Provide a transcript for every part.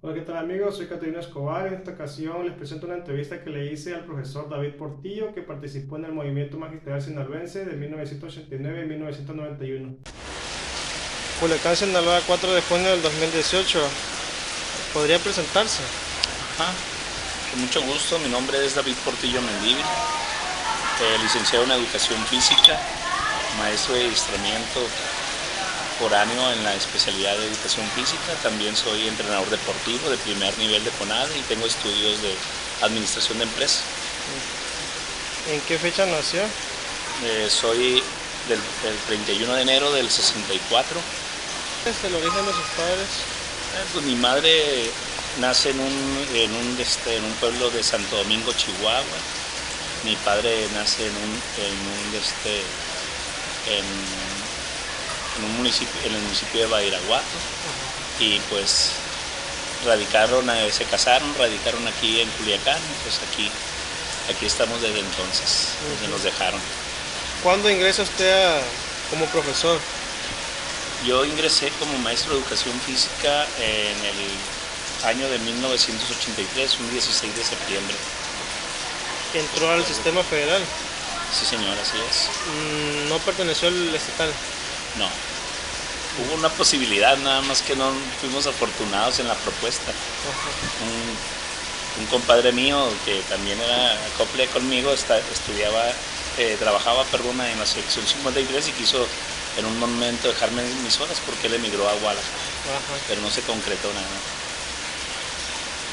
Hola, ¿qué tal amigos? Soy Caterina Escobar. En esta ocasión les presento una entrevista que le hice al profesor David Portillo, que participó en el movimiento magisterial sinaloense de 1989 y 1991. Culiacán, Sinaloa, 4 de junio del 2018. ¿Podría presentarse? Ajá, con mucho gusto. Mi nombre es David Portillo Mendívil, licenciado en Educación Física, maestro de adiestramiento foráneo en la especialidad de Educación Física. También soy entrenador deportivo de primer nivel de CONADE y tengo estudios de Administración de Empresas. ¿En qué fecha nació? Soy del 31 de enero del 64. ¿Es el origen de sus padres? Pues mi madre nace en un pueblo de Santo Domingo, Chihuahua. Mi padre nace en, en un municipio, en el municipio de Badiraguato, y pues se casaron, radicaron aquí en Culiacán, y pues aquí estamos desde entonces, donde nos dejaron. ¿Cuándo ingresa usted como profesor? Yo ingresé como maestro de educación física en el año de 1983, un 16 de septiembre. Entró al sistema federal. Sí, señor, así es. No perteneció al estatal. No, hubo una posibilidad, nada más que no fuimos afortunados en la propuesta. Un compadre mío que también era acople conmigo, trabajaba, perdón, en la sección 53, y quiso en un momento dejarme mis horas porque él emigró a Guadalajara, Ajá. pero no se concretó nada.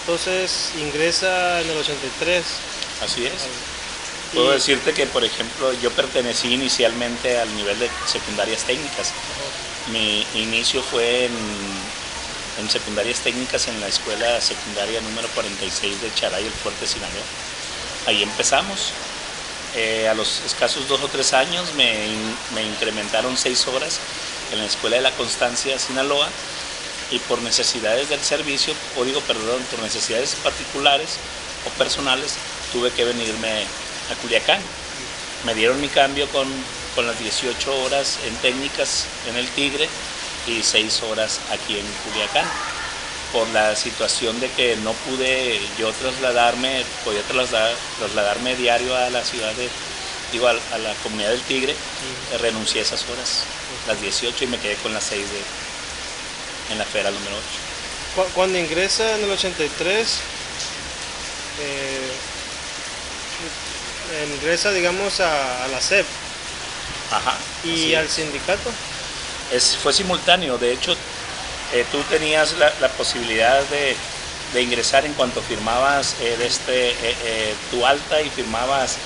Entonces ingresa en el 83. Así es. Puedo Y decirte que, por ejemplo, yo pertenecí inicialmente al nivel de secundarias técnicas. Mi inicio fue en secundarias técnicas en la escuela secundaria número 46 de Charay, el Fuerte, Sinaloa. Ahí empezamos. A los escasos 2 o 3 años me incrementaron 6 horas en la escuela de la Constancia, Sinaloa, y por necesidades del servicio, por necesidades particulares o personales, tuve que venirme a Culiacán. Me dieron mi cambio con las 18 horas en técnicas en el Tigre y 6 horas aquí en Culiacán. Por la situación de que no pude yo podía trasladarme diario a la ciudad a la comunidad del Tigre, renuncié a esas horas, las 18, y me quedé con las 6 en la federal número 8. cuando ingresa en el 83, eh, ingresa, digamos, a la SEP Ajá, y así al es. sindicato. Fue simultáneo. De hecho, tú tenías la posibilidad de ingresar en cuanto firmabas tu alta y firmabas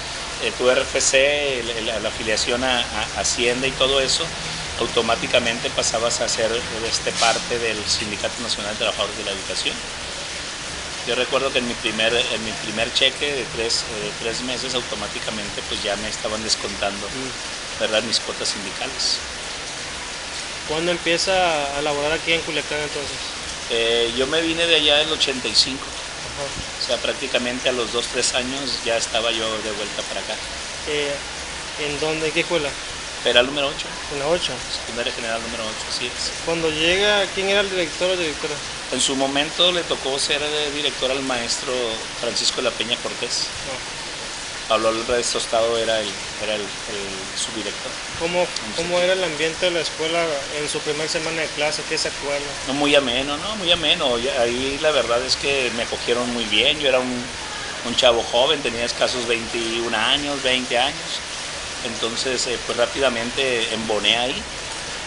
tu RFC, la afiliación a Hacienda y todo eso. Automáticamente pasabas a ser parte del Sindicato Nacional de Trabajadores de la Educación. Yo recuerdo que en mi primer cheque de 3 meses, automáticamente pues ya me estaban descontando, ¿verdad?, mis cuotas sindicales. ¿Cuándo empieza a laborar aquí en Culiacán entonces? Yo me vine de allá del 85, Ajá. o sea, prácticamente a los 2 o 3 años ya estaba yo de vuelta para acá. Eh, ¿En dónde? ¿En qué escuela? Federal número 8, En la 8. secundaria general número 8, así es. Cuando llega, ¿quién era el director o directora? En su momento le tocó ser director al maestro Francisco de la Peña Cortés. No. Pablo Álvarez Tostado era el subdirector. ¿Cómo era el ambiente de la escuela en su primera semana de clase? ¿Qué se acuerda? No, muy ameno, no, muy ameno. Ahí la verdad es que me acogieron muy bien. Yo era un chavo joven, tenía escasos 21 años, 20 años. Entonces, pues rápidamente emboné ahí.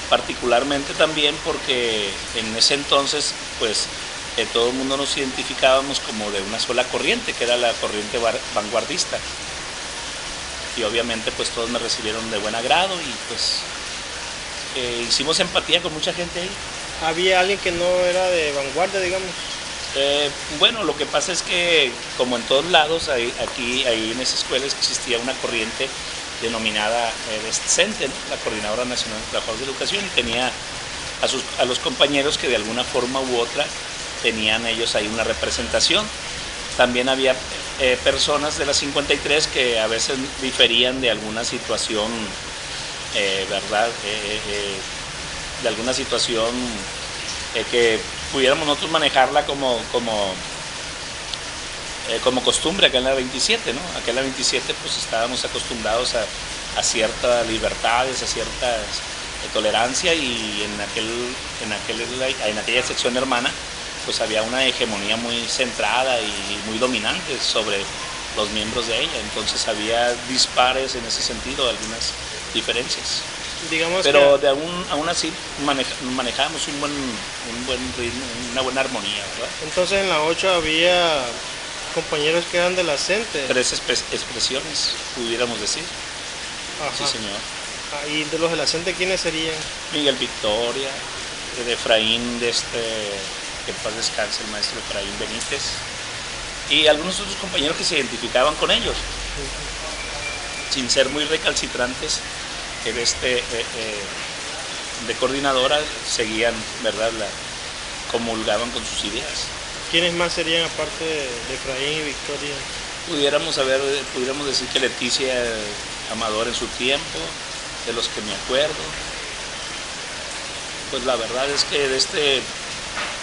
Particularmente también porque en ese entonces, pues todo el mundo nos identificábamos como de una sola corriente, que era la corriente vanguardista. Y obviamente pues todos me recibieron de buen agrado, y pues hicimos empatía con mucha gente ahí. ¿Había alguien que no era de vanguardia, digamos? Bueno, lo que pasa es que, como en todos lados, ahí en esa escuela existía una corriente denominada CENTE, ¿no?, la Coordinadora Nacional de Trabajadores de Educación, y tenía a los compañeros que de alguna forma u otra tenían ellos ahí una representación. También había personas de la 53 que a veces diferían de alguna situación, ¿verdad? De alguna situación que pudiéramos nosotros manejarla como costumbre acá en la 27, ¿no? Acá en la 27 pues estábamos acostumbrados a ciertas libertades, a ciertas tolerancia, y en aquella sección hermana pues había una hegemonía muy centrada y muy dominante sobre los miembros de ella, entonces había dispares en ese sentido, algunas diferencias. Digamos, pero que aún así manejábamos un buen ritmo, una buena armonía, ¿verdad? Entonces en la 8 había compañeros que eran de la CENTE. 3 expresiones, pudiéramos decir. Ajá. Sí, señor. ¿Y de los de la CENTE quiénes serían? Miguel Victoria, de Efraín, que en paz descanse el maestro Efraín Benítez, y algunos otros compañeros que se identificaban con ellos, sin ser muy recalcitrantes, de coordinadora, seguían, ¿verdad? Comulgaban con sus ideas. ¿Quiénes más serían aparte de Efraín y Victoria? Pudiéramos decir que Leticia Amador en su tiempo, de los que me acuerdo. Pues la verdad es que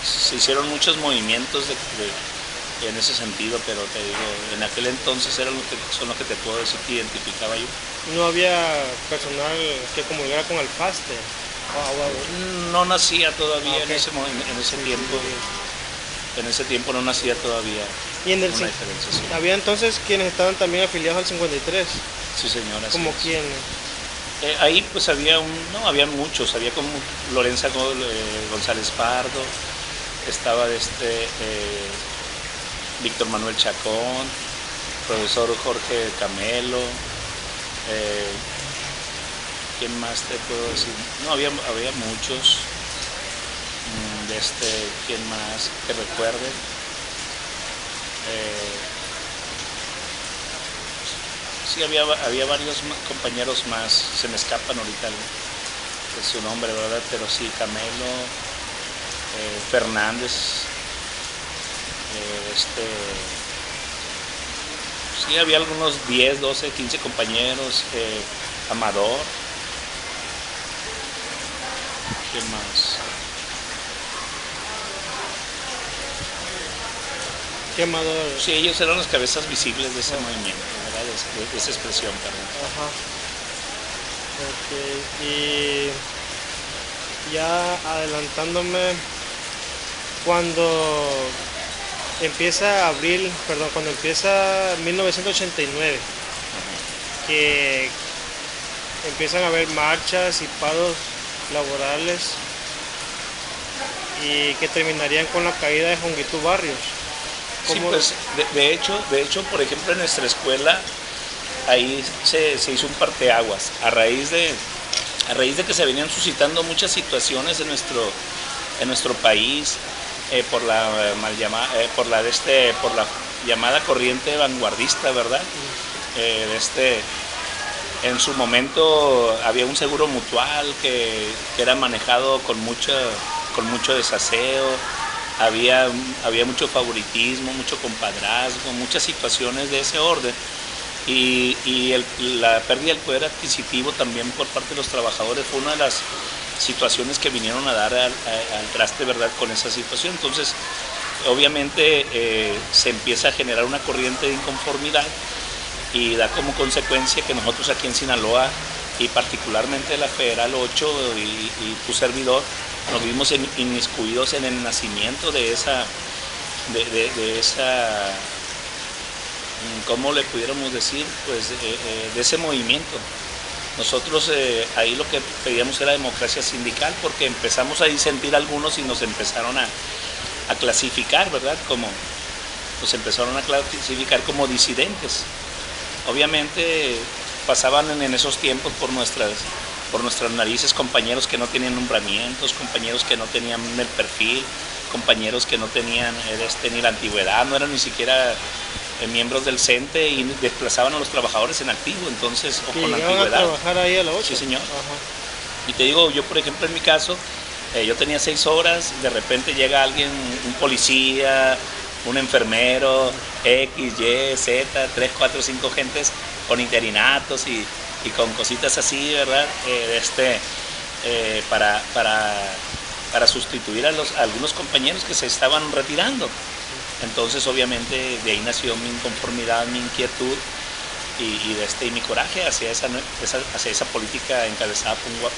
se hicieron muchos movimientos en ese sentido, pero te digo, en aquel entonces son los que te puedo decir que identificaba yo. ¿No había personal que comulgara con el FASTE? No nacía todavía. Okay. en ese tiempo. En ese tiempo no nacía todavía. ¿Y en el una diferenciación? Había entonces quienes estaban también afiliados al 53? Sí, señora. ¿Como quiénes? Ahí pues había muchos, había como Lorenza González Pardo, estaba Víctor Manuel Chacón, profesor Jorge Camelo, ¿quién más te puedo decir? No, había muchos, ¿quién más que recuerde? Sí, había varios compañeros más, se me escapan ahorita su nombre, ¿verdad? Pero sí, Camelo, Fernández, sí, había algunos 10, 12, 15 compañeros, Amador, ¿qué más? ¿Qué Amador? Sí, ellos eran las cabezas visibles de ese movimiento, ¿verdad? De esa expresión, perdón. Ajá. Ok, y ya adelantándome, cuando empieza 1989, que empiezan a haber marchas y paros laborales y que terminarían con la caída de Jonguito Barrios. Sí, pues de hecho, por ejemplo, en nuestra escuela ahí se hizo un parteaguas a raíz de que se venían suscitando muchas situaciones en nuestro país, por la llamada corriente vanguardista, ¿verdad? En su momento había un seguro mutual que era manejado con mucho desaseo. Había mucho favoritismo, mucho compadrazgo, muchas situaciones de ese orden, y la pérdida del poder adquisitivo también por parte de los trabajadores fue una de las situaciones que vinieron a dar al traste, ¿verdad?, con esa situación. Entonces, obviamente se empieza a generar una corriente de inconformidad, y da como consecuencia que nosotros aquí en Sinaloa, y particularmente la Federal 8 y tu servidor, nos vimos inmiscuidos en el nacimiento de esa, ¿cómo le pudiéramos decir? Pues de ese movimiento. Nosotros ahí lo que pedíamos era democracia sindical, porque empezamos a disentir algunos y nos empezaron a clasificar, ¿verdad? Nos empezaron a clasificar como disidentes. Obviamente pasaban en esos tiempos por nuestras narices compañeros que no tenían nombramientos, compañeros que no tenían el perfil, compañeros que no tenían ni la antigüedad, no eran ni siquiera miembros del CENTE, y desplazaban a los trabajadores en activo, entonces, o con antigüedad. ¿Llegaban a trabajar ahí a la 8? Sí, señor. Ajá. Y te digo, yo por ejemplo en mi caso, yo tenía 6 horas, de repente llega alguien, un policía, un enfermero, X, Y, Z, 3, 4, 5 gentes con interinatos y con cositas así, ¿verdad? para sustituir a algunos compañeros que se estaban retirando. Entonces obviamente de ahí nació mi inconformidad, mi inquietud y mi coraje hacia esa política encabezada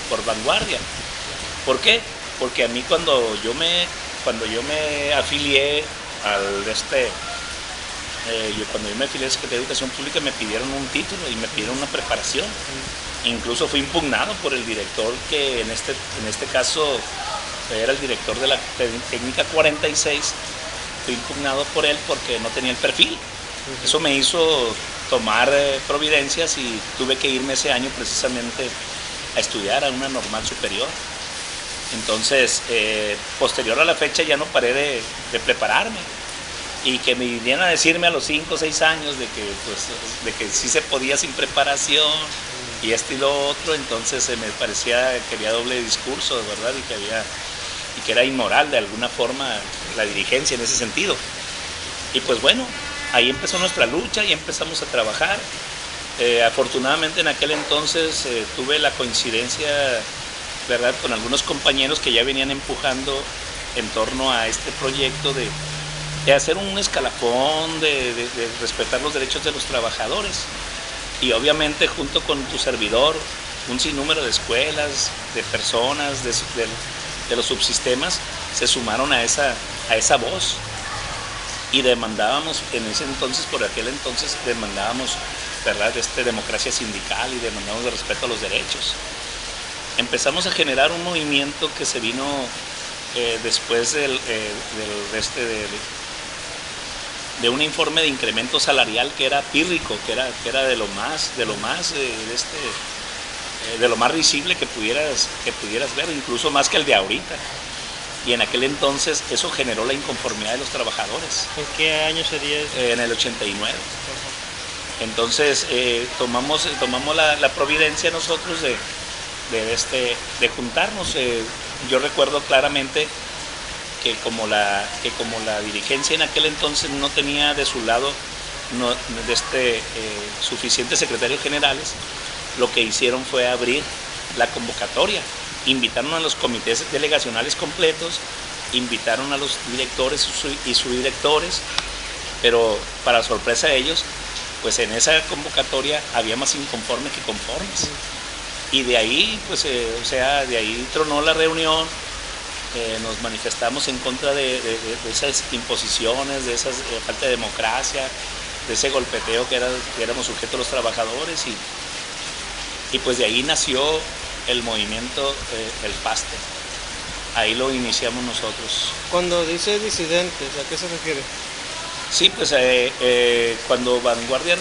por Vanguardia. ¿Por qué? Porque a mí cuando yo me afilié cuando yo me afilié al Secretaría de Educación Pública me pidieron un título y me pidieron una preparación. Incluso fui impugnado por el director, que en este caso era el director de la técnica 46, fui impugnado por él porque no tenía el perfil. Eso me hizo tomar providencias y tuve que irme ese año precisamente a estudiar a una normal superior. Entonces, posterior a la fecha ya no paré de prepararme, y que me vinieran a decirme a los 5 o 6 años de que sí se podía sin preparación y esto y lo otro, entonces me parecía que había doble discurso, de verdad, y que era inmoral de alguna forma la dirigencia en ese sentido. Y pues bueno, ahí empezó nuestra lucha y empezamos a trabajar. Afortunadamente en aquel entonces tuve la coincidencia, ¿verdad?, con algunos compañeros que ya venían empujando en torno a este proyecto de hacer un escalafón, de respetar los derechos de los trabajadores. Y obviamente junto con tu servidor, un sinnúmero de escuelas, de personas, de los subsistemas, se sumaron a esa voz. Y demandábamos por aquel entonces, ¿verdad?, democracia sindical, y demandábamos de respeto a los derechos. Empezamos a generar un movimiento que se vino después de un informe de incremento salarial que era pírrico, que era de lo más risible que pudieras ver, incluso más que el de ahorita. Y en aquel entonces eso generó la inconformidad de los trabajadores. ¿En qué año sería eso? En el 89. Entonces tomamos la providencia nosotros de juntarnos. Yo recuerdo claramente que como la dirigencia en aquel entonces no tenía de su lado suficientes secretarios generales, lo que hicieron fue abrir la convocatoria. Invitaron a los comités delegacionales completos, invitaron a los directores y subdirectores, pero para sorpresa de ellos, pues en esa convocatoria había más inconformes que conformes. Y de ahí, de ahí tronó la reunión. Nos manifestamos en contra de esas imposiciones, de esa falta de democracia, de ese golpeteo que éramos sujetos los trabajadores, y pues de ahí nació el movimiento El Paste. Ahí lo iniciamos nosotros. Cuando dice disidentes, ¿a qué se refiere? Sí, pues cuando Vanguardia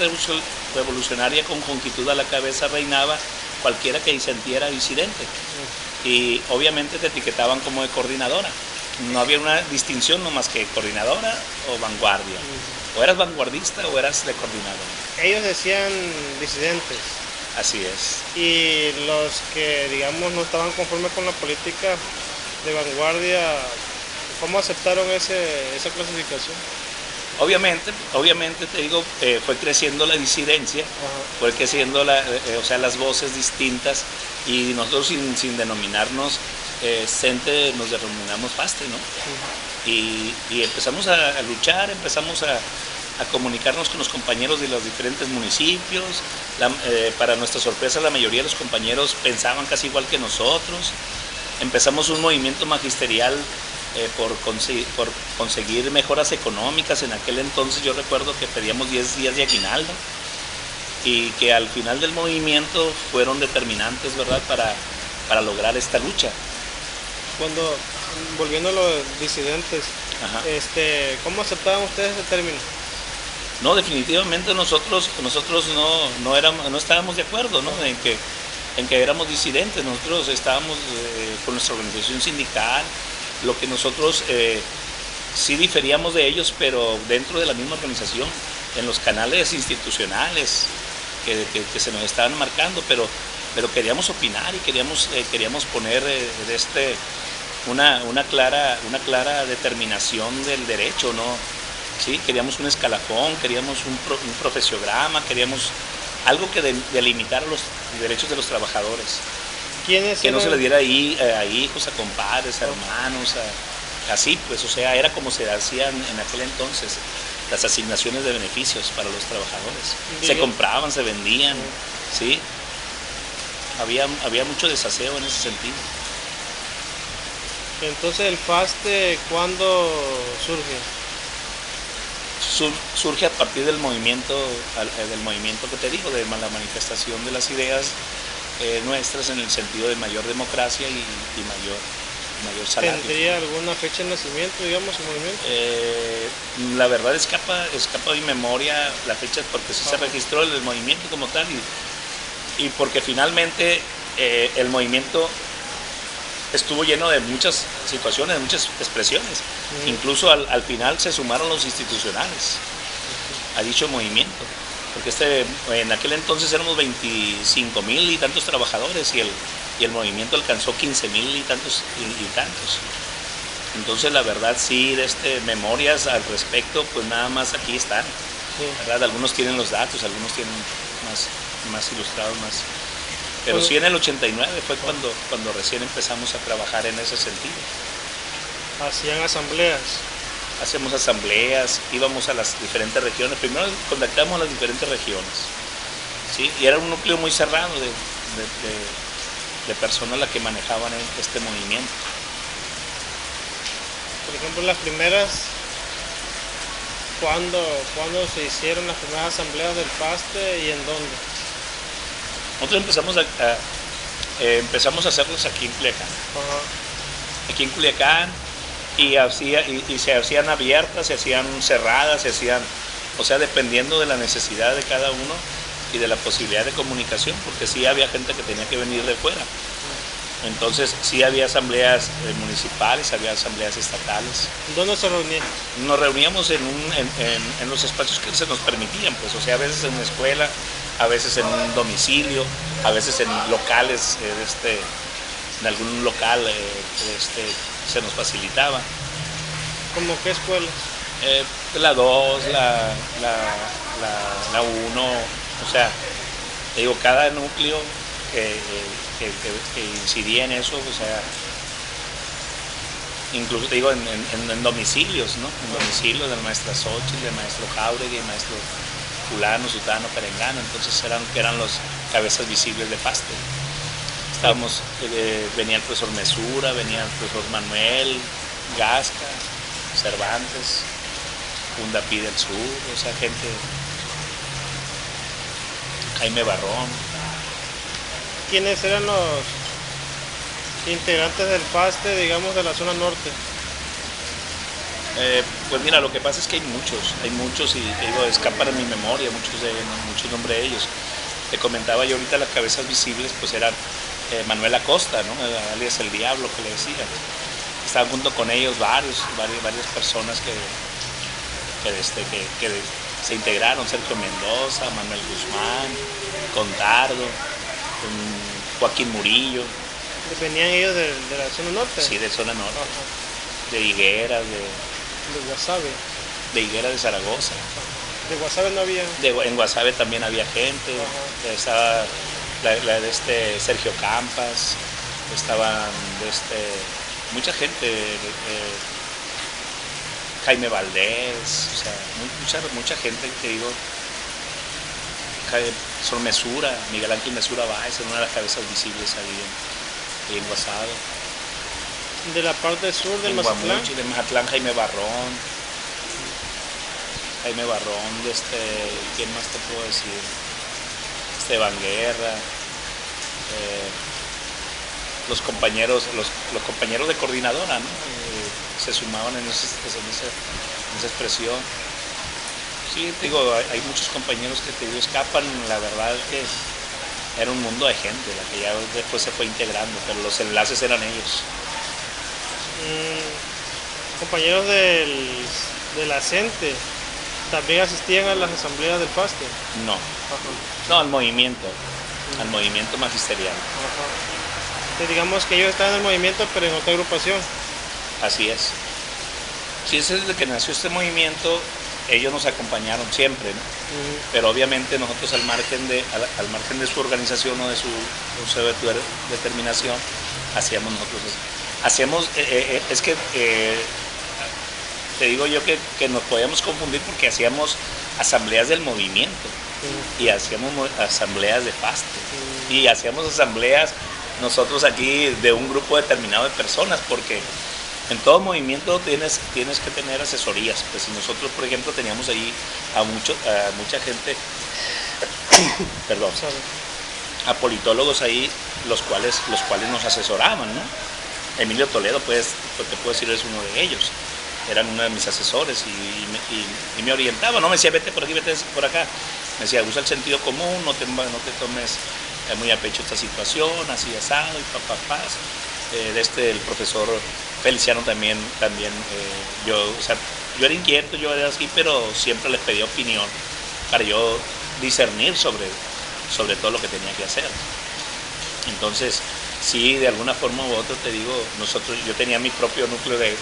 Revolucionaria con Jonquitud a la cabeza reinaba, cualquiera que disentiera era disidente. Y obviamente te etiquetaban como de coordinadora. No había una distinción, no más que coordinadora o vanguardia. O eras vanguardista o eras de coordinadora. Ellos decían disidentes. Así es. Y los que, digamos, no estaban conformes con la política de Vanguardia, ¿cómo aceptaron esa clasificación? Obviamente te digo, fue creciendo la disidencia. Ajá. Fue creciendo las voces distintas, y nosotros sin denominarnos CENTE nos denominamos PASTE, ¿no? Uh-huh. Y empezamos a luchar, empezamos a comunicarnos con los compañeros de los diferentes municipios. Para nuestra sorpresa, la mayoría de los compañeros pensaban casi igual que nosotros. Empezamos un movimiento magisterial por conseguir mejoras económicas. En aquel entonces yo recuerdo que pedíamos 10 días de aguinaldo, y que al final del movimiento fueron determinantes, ¿verdad?, para lograr esta lucha. Volviendo a los disidentes, ¿cómo aceptaban ustedes ese término? No, definitivamente nosotros no estábamos de acuerdo, ¿no?, en que éramos disidentes. Nosotros estábamos con nuestra organización sindical. Lo que nosotros sí diferíamos de ellos, pero dentro de la misma organización, en los canales institucionales que se nos estaban marcando, pero queríamos opinar y queríamos poner una clara determinación del derecho, ¿no? Sí, queríamos un escalafón, queríamos un profesiograma, queríamos algo que delimitara los derechos de los trabajadores. Que no se le diera ahí a hijos, a compadres, a hermanos, así pues, o sea, era como se hacían en aquel entonces las asignaciones de beneficios para los trabajadores. Se compraban, se vendían, ¿sí? Había mucho desaseo en ese sentido. Entonces el FASTE, ¿cuándo surge? Surge a partir del movimiento que te digo, de la manifestación de las ideas nuestras en el sentido de mayor democracia y mayor salario. ¿Tendría alguna fecha de nacimiento, digamos, el movimiento? La verdad escapa mi memoria la fecha, porque sí se registró el movimiento como tal y porque finalmente el movimiento estuvo lleno de muchas situaciones, de muchas expresiones. Incluso al final se sumaron los institucionales a dicho movimiento, porque en aquel entonces éramos 25,000 y tantos trabajadores y el movimiento alcanzó 15,000 y tantos. Entonces la verdad sí, memorias al respecto, pues nada más aquí están. ¿Verdad? Algunos tienen los datos, algunos tienen más ilustrados, más. Pero sí en el 89 fue cuando recién empezamos a trabajar en ese sentido. Hacían asambleas. Hacemos asambleas, íbamos a las diferentes regiones. Primero contactamos a las diferentes regiones, ¿sí? Y era un núcleo muy cerrado de personas las que manejaban este movimiento. Por ejemplo, las primeras, ¿cuándo se hicieron las primeras asambleas del FASTE y en dónde? Nosotros empezamos a hacerlas aquí en Culiacán. Aquí en Culiacán, y se hacían abiertas, se hacían cerradas, o sea, dependiendo de la necesidad de cada uno y de la posibilidad de comunicación, porque sí había gente que tenía que venir de fuera. Entonces sí había asambleas municipales, había asambleas estatales. ¿Dónde se reunían? Nos reuníamos en los espacios que se nos permitían, pues, o sea, a veces en una escuela, a veces en un domicilio, a veces en locales, en algún local se nos facilitaba. ¿Cómo qué escuelas? La 2, la 1, o sea, te digo, cada núcleo que incidía en eso, o sea, incluso te digo en domicilios, ¿no? En domicilios del maestro Xochitl, del maestro Jauregui, del maestro fulano, sutano, perengano. Entonces eran los cabezas visibles de FASTE. Venía el profesor Mesura, venía el profesor Manuel Gasca, Cervantes, Fundapi del Sur, o sea, gente, Jaime Barrón. ¿Quiénes eran los integrantes del FASTE, digamos, de la zona norte? Pues mira, lo que pasa es que hay muchos y te digo, escapan de mi memoria muchos nombres de ellos. Te comentaba yo ahorita, las cabezas visibles pues eran Manuel Acosta, ¿no? Alias el Diablo, que le decían. Estaban junto con ellos varias personas que se integraron: Sergio Mendoza, Manuel Guzmán, Contardo, Joaquín Murillo. ¿Venían ellos de la zona norte? Sí, de zona norte. Ajá. De Higueras, de Guasave. De Higueras de Zaragoza. ¿De Guasave no había? En Guasave también había gente. Ajá. Estaba la de Sergio Campas, estaban mucha gente, Jaime Valdés, o sea, mucha gente, te digo, Sol Mesura, Miguel Ángel Mesura Báez, era una de las cabezas visibles ahí en Guasave. De la parte sur del Mazatlán. De Mazatlán, Jaime Barrón, ¿quién más te puedo decir? Esteban Guerra, los compañeros de coordinadora, ¿no? Se sumaban en esa expresión. Sí, te digo, hay muchos compañeros que te digo, escapan, la verdad que era un mundo de gente, la que ya después se fue integrando, pero los enlaces eran ellos. Compañeros de la CENTE, ¿también asistían a las asambleas del FASTE? No. Ajá. No, al movimiento magisterial. Ajá. Digamos que ellos estaban en el movimiento, pero en otra agrupación. Así es. Sí, es desde que nació este movimiento, ellos nos acompañaron siempre, ¿no? Pero obviamente nosotros al margen de su organización o de su determinación, hacíamos nosotros eso. Es que te digo yo que nos podíamos confundir porque hacíamos asambleas del movimiento y hacíamos asambleas de pasto y hacíamos asambleas nosotros aquí de un grupo determinado de personas, porque en todo movimiento tienes que tener asesorías. Pues si nosotros, por ejemplo, teníamos ahí a mucha gente, perdón, a politólogos ahí, los cuales nos asesoraban, ¿no? Emilio Toledo, pues te puedo decir, es uno de ellos. Eran uno de mis asesores y me orientaba, no me decía vete por aquí, vete por acá. Me decía, usa el sentido común, no te tomes muy a pecho esta situación, así asado y papás. El profesor Feliciano también yo era inquieto, yo era así, pero siempre les pedía opinión para yo discernir sobre todo lo que tenía que hacer. Entonces, sí, de alguna forma u otra, te digo, yo tenía mi propio núcleo de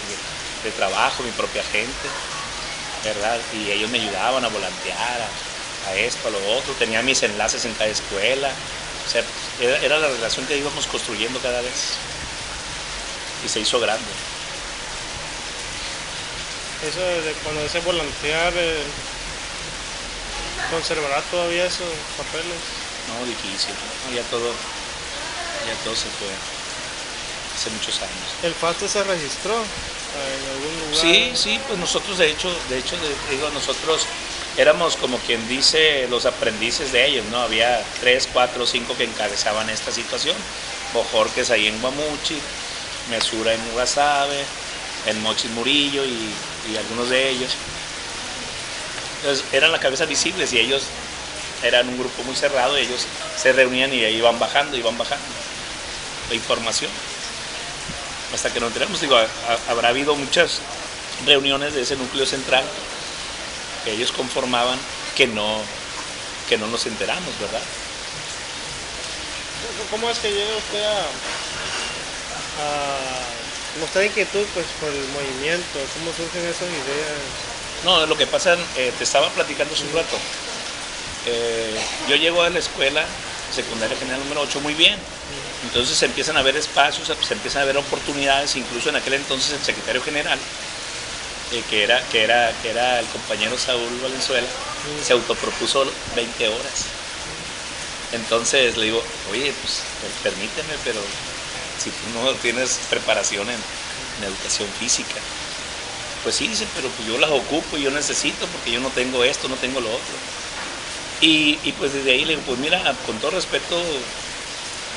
trabajo, mi propia gente, ¿verdad? Y ellos me ayudaban a volantear, a esto, a lo otro, tenía mis enlaces en cada escuela, o sea, era la relación que íbamos construyendo cada vez y se hizo grande. Eso de cuando dice volantear, ¿conservará todavía esos papeles? No, difícil, ¿no? Ya todo se fue hace muchos años. ¿El FASTE se registró en algún lugar? Sí, pues nosotros de hecho, digo, nosotros éramos como quien dice los aprendices de ellos, ¿no? Había 3, 4, 5 que encabezaban esta situación. Bojorques ahí en Guamuchi, Mesura en Guasave, en Mochis Murillo y algunos de ellos. Entonces eran las cabezas visibles y ellos eran un grupo muy cerrado y ellos se reunían y ahí iban bajando la información. Hasta que nos enteramos, digo, habrá habido muchas reuniones de ese núcleo central que ellos conformaban que no nos enteramos, ¿verdad? ¿Cómo es que llega usted a mostrar inquietud pues, por el movimiento? ¿Cómo surgen esas ideas? No, lo que pasa, te estaba platicando hace un rato. Yo llego a la escuela secundaria general número 8 muy bien. Entonces se empiezan a ver espacios, se empiezan a ver oportunidades, incluso en aquel entonces el secretario general, que era el compañero Saúl Valenzuela, se autopropuso 20 horas. Entonces le digo, oye, pues permíteme, pero si tú no tienes preparación en educación física. Pues sí, dice, pero pues yo las ocupo y yo necesito porque yo no tengo esto, no tengo lo otro. Y pues desde ahí le digo, pues mira, con todo respeto,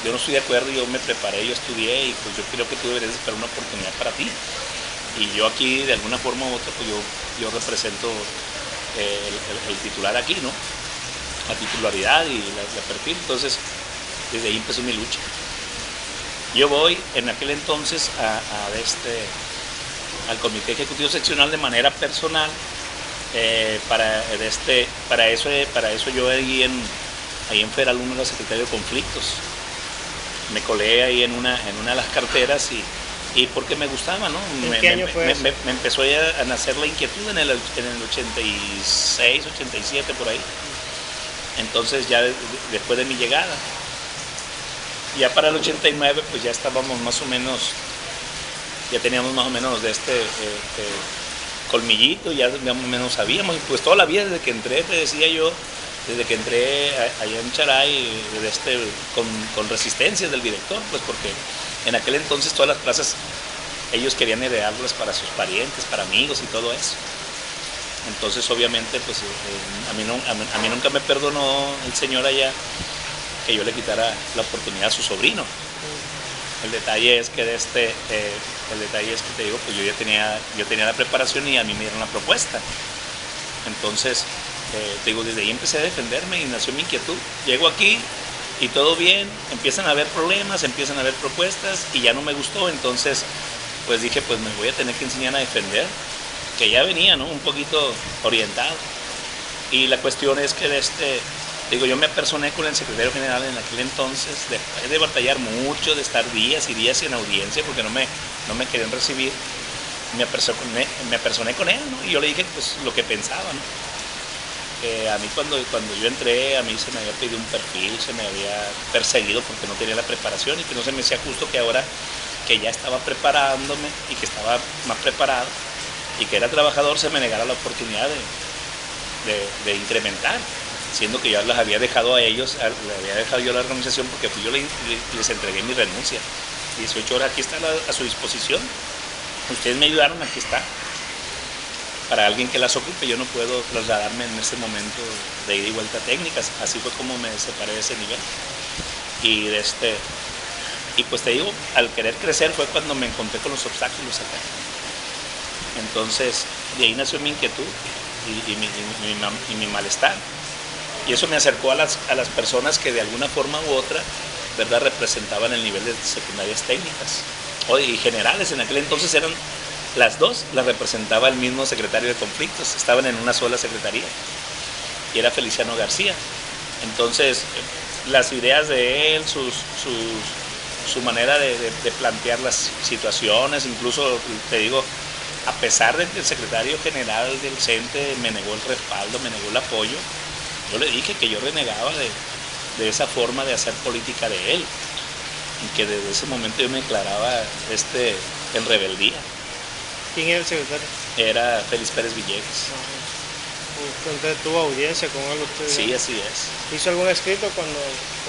yo no estoy de acuerdo, yo me preparé, yo estudié y pues yo creo que tú deberías esperar una oportunidad para ti. Y yo aquí, de alguna forma u otra, pues yo represento el titular aquí, ¿no? La titularidad y la perfil. Entonces, desde ahí empezó mi lucha. Yo voy en aquel entonces al Comité Ejecutivo Seccional de manera personal. Para eso yo ahí en Feralumno era secretario de conflictos. Me colé ahí en una de las carteras y porque me gustaba, ¿no? ¿En qué año fue eso? Me empezó a nacer la inquietud en el 86, 87 por ahí. Entonces ya después de mi llegada, ya para el 89 pues ya estábamos más o menos, ya teníamos más o menos de colmillito, ya más o menos sabíamos, pues toda la vida desde que entré, te decía yo, desde que entré allá en Charay, con resistencias del director, pues porque en aquel entonces todas las plazas ellos querían heredarlas para sus parientes, para amigos y todo eso. Entonces obviamente pues a mí nunca me perdonó el señor allá que yo le quitara la oportunidad a su sobrino. El detalle es que te digo, pues yo tenía la preparación y a mí me dieron la propuesta. Entonces, te digo, desde ahí empecé a defenderme y nació mi inquietud. Llego aquí y todo bien, empiezan a haber problemas, empiezan a haber propuestas y ya no me gustó. Entonces, pues dije, pues me voy a tener que enseñar a defender, que ya venía, ¿no? Un poquito orientado. Y la cuestión es que digo, yo me apersoné con el secretario general en aquel entonces, después de batallar mucho, de estar días y días en audiencia porque no me querían recibir. me apersoné con él, ¿no? Y yo le dije pues lo que pensaba, ¿no? A mí cuando yo entré, a mí se me había pedido un perfil, se me había perseguido porque no tenía la preparación y que no se me hacía justo que ahora que ya estaba preparándome y que estaba más preparado y que era trabajador se me negara la oportunidad de incrementar, siendo que ya las había dejado a ellos, le había dejado yo a la organización porque yo les entregué mi renuncia. 18 horas, aquí está a su disposición. Ustedes me ayudaron, aquí está. Para alguien que las ocupe, yo no puedo trasladarme en ese momento de ida y vuelta técnicas. Así fue como me separé de ese nivel. Y pues te digo, al querer crecer fue cuando me encontré con los obstáculos acá. Entonces, de ahí nació mi inquietud y mi malestar. Y eso me acercó a las personas que de alguna forma u otra, ¿verdad?, representaban el nivel de secundarias técnicas y generales. En aquel entonces eran las dos, las representaba el mismo secretario de conflictos, estaban en una sola secretaría y era Feliciano García. Entonces las ideas de él, su manera de plantear las situaciones, incluso te digo, a pesar de que el secretario general del CENTE me negó el respaldo, me negó el apoyo, yo le dije que yo renegaba de esa forma de hacer política de él y que desde ese momento yo me declaraba en rebeldía. ¿Quién era el secretario? Era Félix Pérez Villegas. Entonces tuvo audiencia con él usted. Sí, ¿no? así es. ¿Hizo algún escrito cuando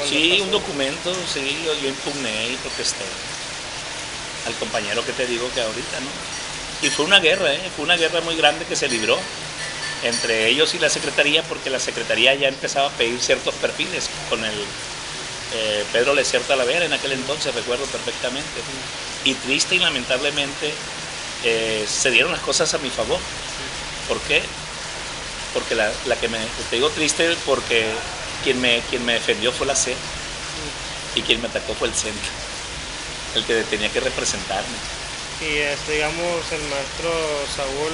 sí, pasó? Un documento, sí, yo impugné y protesté al compañero que te digo que ahorita, ¿no? Y fue una guerra, fue una guerra muy grande que se libró entre ellos y la secretaría, porque la secretaría ya empezaba a pedir ciertos perfiles con el Pedro Lecier Talavera en aquel entonces, recuerdo perfectamente. Y triste y lamentablemente se dieron las cosas a mi favor. ¿Por qué? Porque te digo triste porque quien me defendió fue la C y quien me atacó fue el centro, el que tenía que representarme. Y digamos, el maestro Saúl,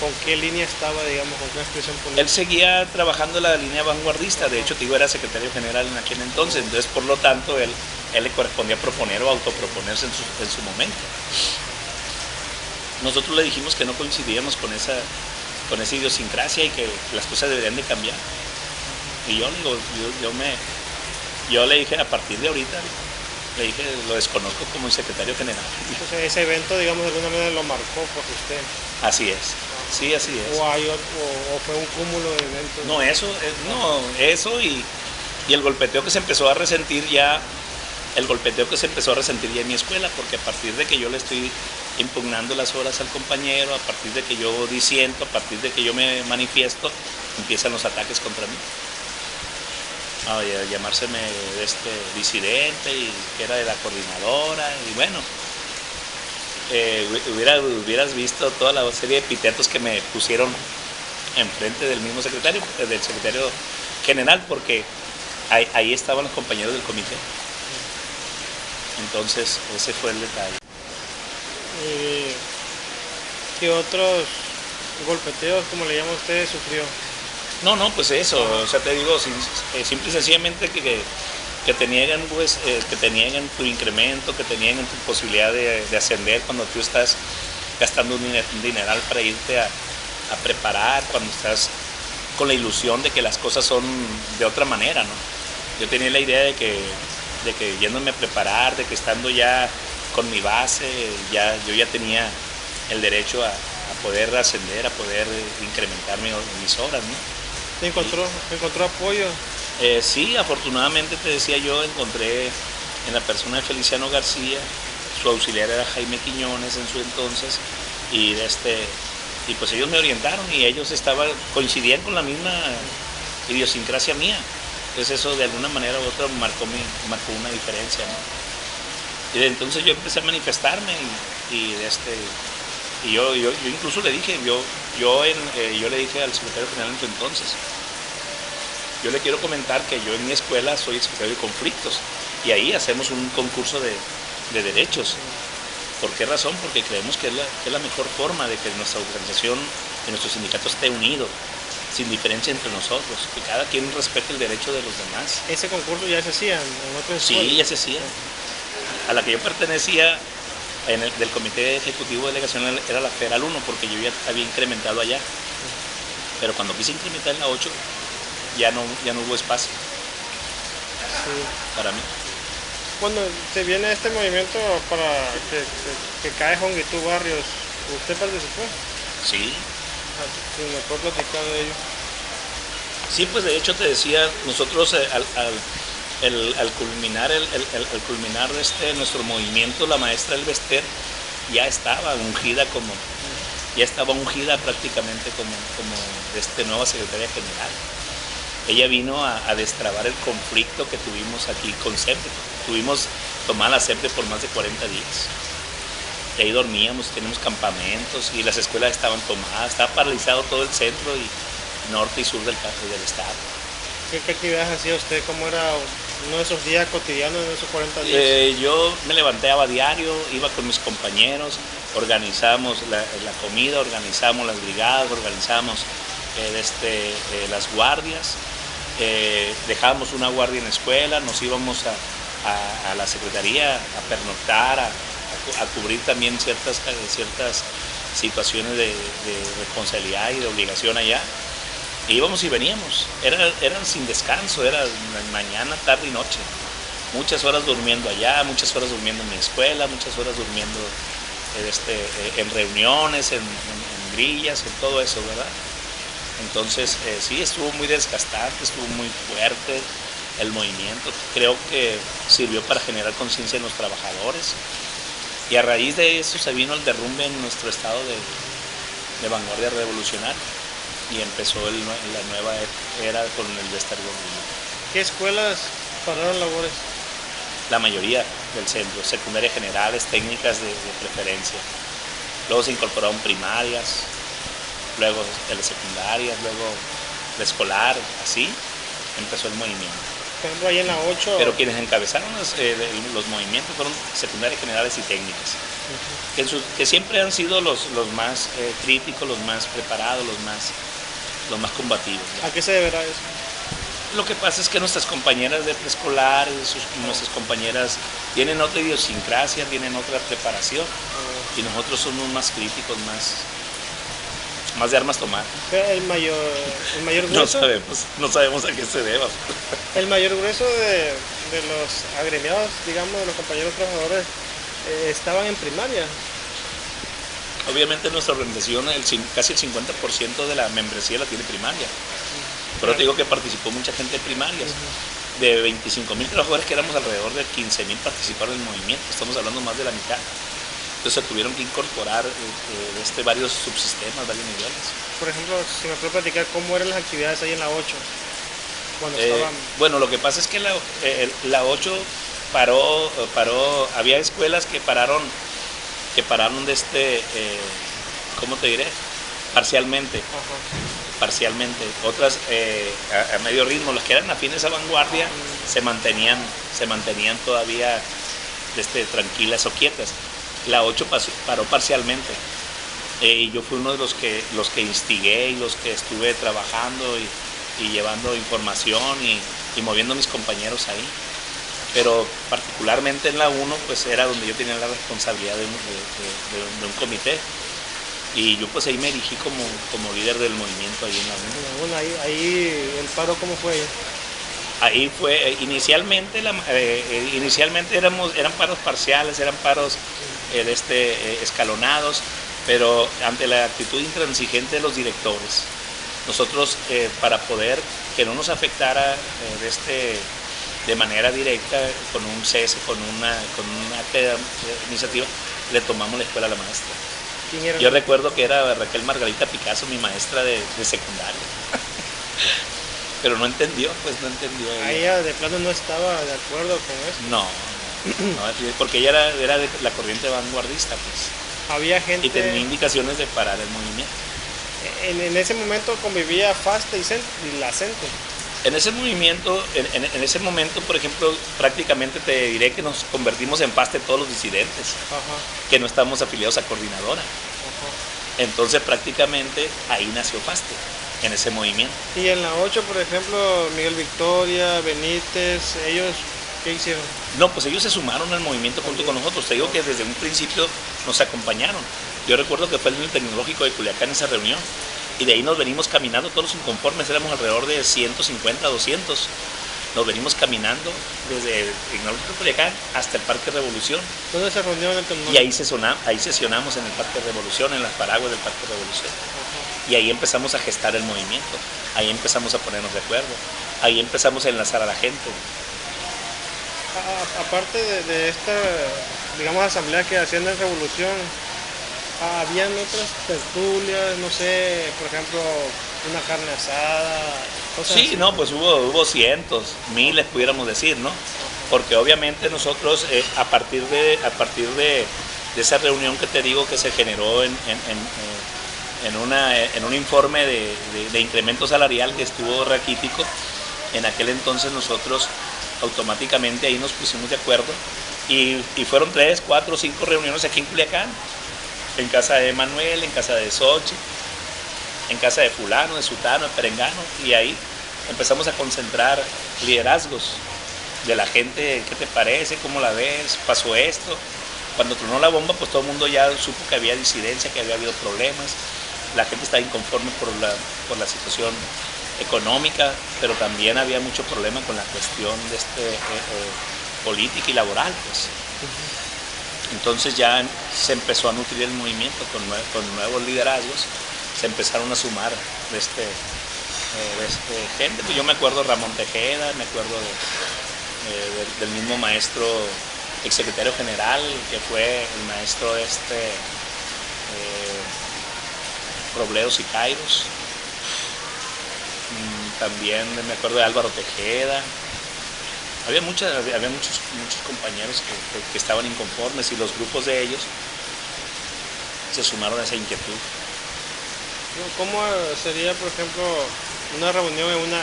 ¿con qué línea estaba, digamos, con qué expresión política? Él seguía trabajando la línea vanguardista, de hecho, te digo, era secretario general en aquel entonces, entonces por lo tanto él le correspondía proponer o autoproponerse en su momento. Nosotros le dijimos que no coincidíamos con esa idiosincrasia y que las cosas deberían de cambiar. Y yo le dije, a partir de ahorita, le dije, lo desconozco como secretario general. Entonces ese evento, digamos, de alguna manera lo marcó por usted. Así es, sí, así es. ¿O fue un cúmulo de eventos? No, eso y el golpeteo que se empezó a resentir ya, en mi escuela, porque a partir de que yo le estoy impugnando las horas al compañero, a partir de que yo disiento, a partir de que yo me manifiesto, empiezan los ataques contra mí. A llamárseme disidente y que era de la coordinadora y bueno, hubieras visto toda la serie de epítetos que me pusieron enfrente del mismo secretario, del secretario general, porque ahí estaban los compañeros del comité. Entonces ese fue el detalle. ¿Qué otros golpeteos, como le llama usted, sufrió? No, pues eso, o sea, te digo, simple y sencillamente que te niegan, pues, que te niegan tu incremento, que te niegan tu posibilidad de ascender cuando tú estás gastando un dineral para irte a preparar, cuando estás con la ilusión de que las cosas son de otra manera, ¿no? Yo tenía la idea de que yéndome a preparar, de que estando ya con mi base, yo ya tenía el derecho a poder ascender, a poder incrementar mis horas, ¿no? ¿Encontró apoyo? Sí, afortunadamente te decía yo, encontré en la persona de Feliciano García, su auxiliar era Jaime Quiñones en su entonces, y pues ellos me orientaron y ellos coincidían con la misma idiosincrasia mía. Entonces eso de alguna manera u otra marcó una diferencia, ¿no? Y de entonces yo empecé a manifestarme y yo incluso le dije, yo le dije al secretario general en su entonces, yo le quiero comentar que yo en mi escuela soy secretario de conflictos y ahí hacemos un concurso de derechos. ¿Por qué razón? Porque creemos que es la mejor forma de que nuestra organización, que nuestro sindicato esté unido, sin diferencia entre nosotros, que cada quien respete el derecho de los demás. ¿Ese concurso ya se hacía en otras escuelas? Sí, ya se hacía. A la que yo pertenecía, del comité ejecutivo de delegación era la Federal 1, porque yo ya había incrementado allá. Pero cuando quise incrementar en la 8, ya no hubo espacio para mí. Cuando se viene este movimiento para que cae Honguitú Barrios, ¿usted participó? Sí. Si me puede platicar de ello. Sí, pues de hecho te decía, nosotros al culminar nuestro movimiento, la maestra Elvester ya estaba ungida prácticamente como nueva secretaria general. Ella vino a destrabar el conflicto que tuvimos aquí con SEPRE. Tuvimos tomada la SEPRE por más de 40 días. Y ahí dormíamos, teníamos campamentos y las escuelas estaban tomadas. Estaba paralizado todo el centro y norte y sur del estado. ¿Qué actividades hacía usted? ¿Cómo era uno de esos días cotidianos, de esos 40 días? Yo me levanteaba diario, iba con mis compañeros, organizamos la comida, organizamos las brigadas, organizamos las guardias, dejábamos una guardia en la escuela, nos íbamos a la secretaría a pernoctar, a cubrir también ciertas situaciones de responsabilidad y de obligación allá. Íbamos y veníamos, eran sin descanso, era mañana, tarde y noche. Muchas horas durmiendo allá, muchas horas durmiendo en mi escuela, muchas horas durmiendo en reuniones, en grillas, en todo eso, ¿verdad? Entonces, sí, estuvo muy desgastante, estuvo muy fuerte el movimiento. Creo que sirvió para generar conciencia en los trabajadores. Y a raíz de eso se vino el derrumbe en nuestro estado de vanguardia revolucionaria. Y empezó la nueva era con el Elvester Gordillo. ¿Qué escuelas pararon labores? La mayoría del centro, secundaria generales, técnicas de preferencia. Luego se incorporaron primarias, luego secundarias, luego de escolar, así empezó el movimiento. Por ejemplo, ahí en la 8... Pero quienes encabezaron los movimientos fueron secundarias generales y técnicas, que siempre han sido los más críticos, los más preparados, los más combativos, ¿no? ¿A qué se deberá eso? Lo que pasa es que nuestras compañeras de preescolar, nuestras compañeras tienen otra idiosincrasia, tienen otra preparación, y nosotros somos más críticos, más de armas tomar. El mayor grueso... No sabemos a qué se deba. El mayor grueso de los agremiados, digamos, de los compañeros trabajadores, estaban en primaria. Obviamente nuestra organización, casi el 50% de la membresía la tiene primaria. Pero te digo que participó mucha gente en primarias. De 25,000 trabajadores, que éramos alrededor de 15,000, participaron en el movimiento. Estamos hablando más de la mitad. Entonces se tuvieron que incorporar varios subsistemas, varios niveles. Por ejemplo, si me puede platicar cómo eran las actividades ahí en la 8, cuando estaban... Bueno, lo que pasa es que la 8 paró, había escuelas que pararon ¿cómo te diré? Parcialmente. Otras a medio ritmo. Las que eran afines a vanguardia se mantenían todavía tranquilas o quietas. La 8 paró parcialmente. Y yo fui uno de los que instigué y los que estuve trabajando y llevando información y moviendo a mis compañeros ahí. Pero particularmente en la 1, pues era donde yo tenía la responsabilidad de un comité. Y yo pues ahí me erigí como líder del movimiento ahí en la 1. Bueno, ahí el paro, ¿cómo fue ahí? Ahí fue, inicialmente eran paros parciales, eran paros escalonados, pero ante la actitud intransigente de los directores, nosotros para poder que no nos afectara de manera directa con un cese, con un acta de iniciativa, le tomamos la escuela a la maestra. ¿Quién era? Yo recuerdo que era Raquel Margarita Picasso, mi maestra de secundaria. Pero no entendió. Ella de plano no estaba de acuerdo con eso. No, porque ella era de la corriente vanguardista, pues. Había gente... Y tenía indicaciones de parar el movimiento. En ese momento convivía FASTE y la CENTE. En ese momento, por ejemplo, prácticamente te diré que nos convertimos en FASTE todos los disidentes, que no estamos afiliados a coordinadora. Entonces prácticamente ahí nació FASTE, en ese movimiento. Y en la 8, por ejemplo, Miguel Victoria, Benítez, ellos ¿Qué hicieron? No, pues ellos se sumaron al movimiento junto con nosotros. Te digo que desde un principio nos acompañaron. Yo recuerdo que fue en el Tecnológico de Culiacán esa reunión. Y de ahí nos venimos caminando todos los inconformes, éramos alrededor de 150, 200. Nos venimos caminando desde el Tecnológico de Culiacán hasta el Parque Revolución. ¿Dónde se reunió en el Tecnológico? Y ahí sesionamos en el Parque Revolución, en las paraguas del Parque Revolución. Y ahí empezamos a gestar el movimiento. Ahí empezamos a ponernos de acuerdo. Ahí empezamos a enlazar a la gente. Aparte de esta, digamos, asamblea que hacían en Revolución, habían otras tertulias, no sé, por ejemplo, una carne asada, cosas Sí, así. no, pues hubo cientos, miles pudiéramos decir, ¿no? Porque obviamente nosotros a partir de esa reunión que te digo que se generó en un informe de incremento salarial que estuvo raquítico, en aquel entonces nosotros automáticamente ahí nos pusimos de acuerdo y fueron 3, 4, 5 reuniones aquí en Culiacán, en casa de Manuel, en casa de Xochitl, en casa de fulano, de sutano, de perengano, y ahí empezamos a concentrar liderazgos de la gente. ¿Qué te parece? ¿Cómo la ves? ¿Pasó esto? Cuando tronó la bomba, pues todo el mundo ya supo que había disidencia, que había habido problemas. La gente estaba inconforme por la situación económica, pero también había mucho problema con la cuestión de política y laboral, pues. Entonces ya se empezó a nutrir el movimiento con nuevos liderazgos, se empezaron a sumar de gente. Pues yo me acuerdo de Ramón Tejeda, me acuerdo del mismo maestro, exsecretario general, que fue el maestro Robledo Sicairos. También me acuerdo de Álvaro Tejeda. Había muchos compañeros que estaban inconformes y los grupos de ellos se sumaron a esa inquietud. ¿Cómo sería, por ejemplo, una reunión en una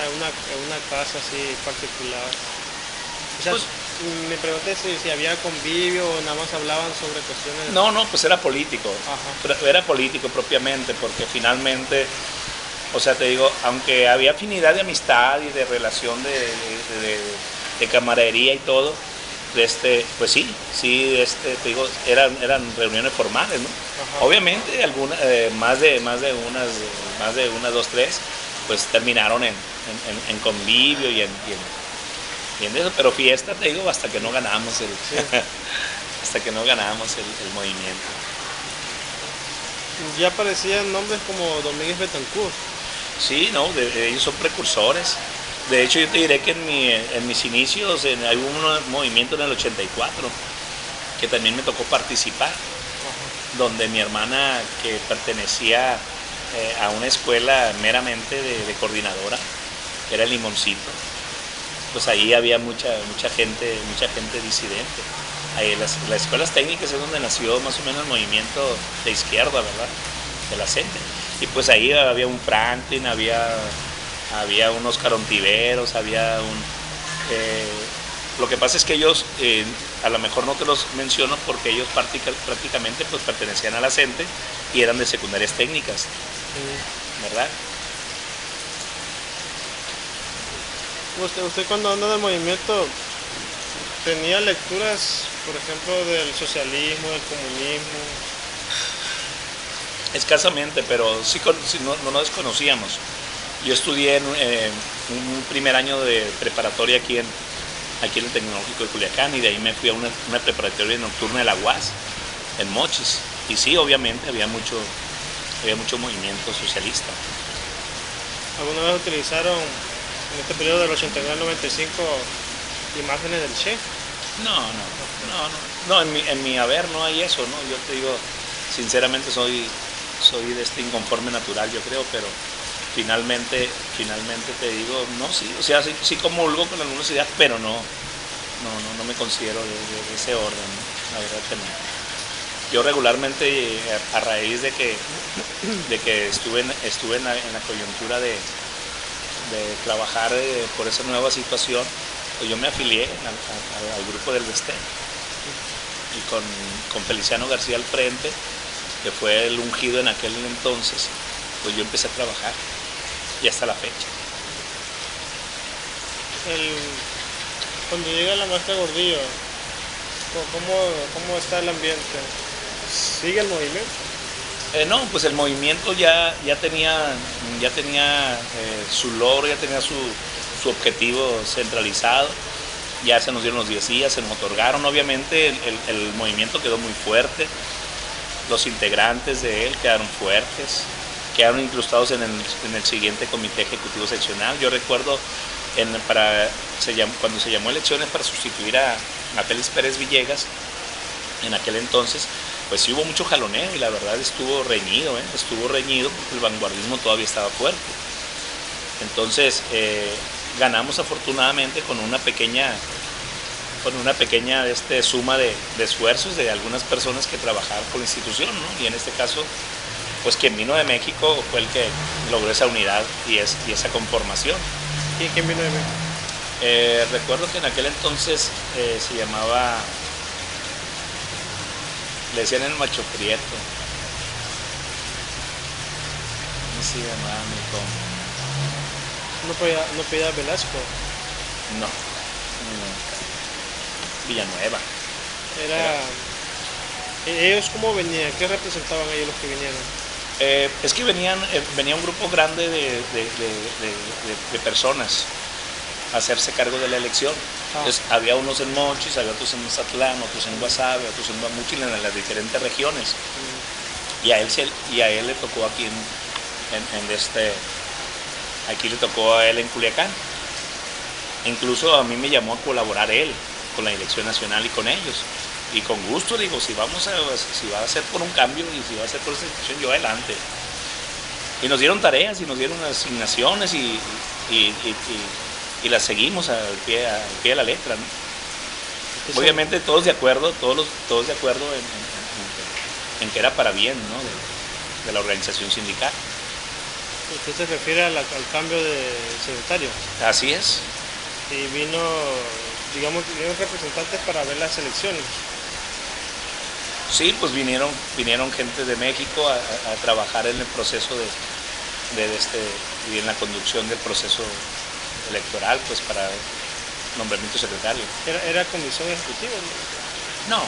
casa así particular? O sea, Pues, me pregunté si había convivio o nada más hablaban sobre cuestiones. no, pues era político. Ajá. Era político propiamente, porque finalmente, o sea, te digo, aunque había afinidad de amistad y de relación de camaradería y todo, pues sí, te digo, eran reuniones formales, ¿no? Ajá. Obviamente algunas, más de unas 2, 3, pues terminaron en convivio y en eso, pero fiesta, te digo, hasta que no ganamos hasta que no ganamos el movimiento. Ya aparecían nombres como Domínguez Betancourt. Sí, no, ellos son precursores. De hecho, yo te diré que en mis inicios hay un movimiento en el 84 que también me tocó participar, donde mi hermana, que pertenecía a una escuela meramente de coordinadora, que era el Limoncito, pues ahí había mucha gente disidente. Ahí las escuelas técnicas es donde nació más o menos el movimiento de izquierda, ¿verdad? De la CENTE. Y pues ahí había un Franklin, había un Óscar Ontiveros, lo que pasa es que ellos, a lo mejor no te los menciono porque ellos prácticamente pues pertenecían a la CENTE y eran de secundarias técnicas, ¿verdad? Usted cuando anda del movimiento tenía lecturas, por ejemplo, del socialismo, del comunismo. Escasamente, pero sí no desconocíamos. Yo estudié en un primer año de preparatoria aquí en el Tecnológico de Culiacán, y de ahí me fui a una preparatoria nocturna de la UAS, en Mochis. Y sí, obviamente había mucho movimiento socialista. ¿Alguna vez utilizaron en este periodo del 89 al 95 imágenes del Che? No, en mi haber no hay eso, ¿no? Yo te digo, sinceramente soy de este inconforme natural, yo creo, pero finalmente te digo, no, sí, o sea, sí comulgo con algunas ideas, pero no me considero de ese orden, ¿no? La verdad que no. Yo regularmente, a raíz de que estuve en la coyuntura de trabajar por esa nueva situación, pues yo me afilié al grupo del Vestén, y con Feliciano García al frente, que fue el ungido en aquel entonces, pues yo empecé a trabajar, y hasta la fecha. Cuando llega la maestra Gordillo, ¿cómo está el ambiente? ¿Sigue el movimiento? No, pues el movimiento ya tenía su logro, ya tenía su objetivo centralizado, ya se nos dieron los 10 días, se nos otorgaron, obviamente el movimiento quedó muy fuerte, los integrantes de él quedaron fuertes, quedaron incrustados en el siguiente comité ejecutivo seccional. Yo recuerdo cuando se llamó elecciones para sustituir a Félix Pérez Villegas, en aquel entonces, pues sí hubo mucho jaloneo y la verdad estuvo reñido porque el vanguardismo todavía estaba fuerte. Entonces ganamos afortunadamente con una pequeña suma de esfuerzos de algunas personas que trabajaban por la institución, ¿no? Y en este caso, pues quien vino de México fue el que logró esa unidad y esa conformación. ¿Y quién vino de México? Recuerdo que en aquel entonces se llamaba, le decían el Macho Prieto. ¿Cómo se llamaba mi compa? No pedía Velasco. No. Villanueva. ¿Ellos cómo venían? ¿Qué representaban ellos los que vinieron? Es que venía un grupo grande de personas a hacerse cargo de la elección. Entonces había unos en Mochis, había otros en Mazatlán, otros en Guasave, otros en Guamúchil, en las diferentes regiones. Y a él le tocó aquí aquí le tocó a él en Culiacán. Incluso a mí me llamó a colaborar él con la Dirección Nacional y con ellos. Y con gusto digo, si va a ser por un cambio y si va a ser por esta institución, yo adelante. Y nos dieron tareas y nos dieron asignaciones y las seguimos al pie de la letra, ¿no? Obviamente todos de acuerdo en que era para bien, ¿no? de la organización sindical. ¿Usted se refiere al cambio de secretario? Así es. Y vinieron representantes para ver las elecciones. Sí, pues vinieron gente de México a trabajar en el proceso y en la conducción del proceso electoral, pues para nombramiento secretario. ¿Era comisión ejecutiva? No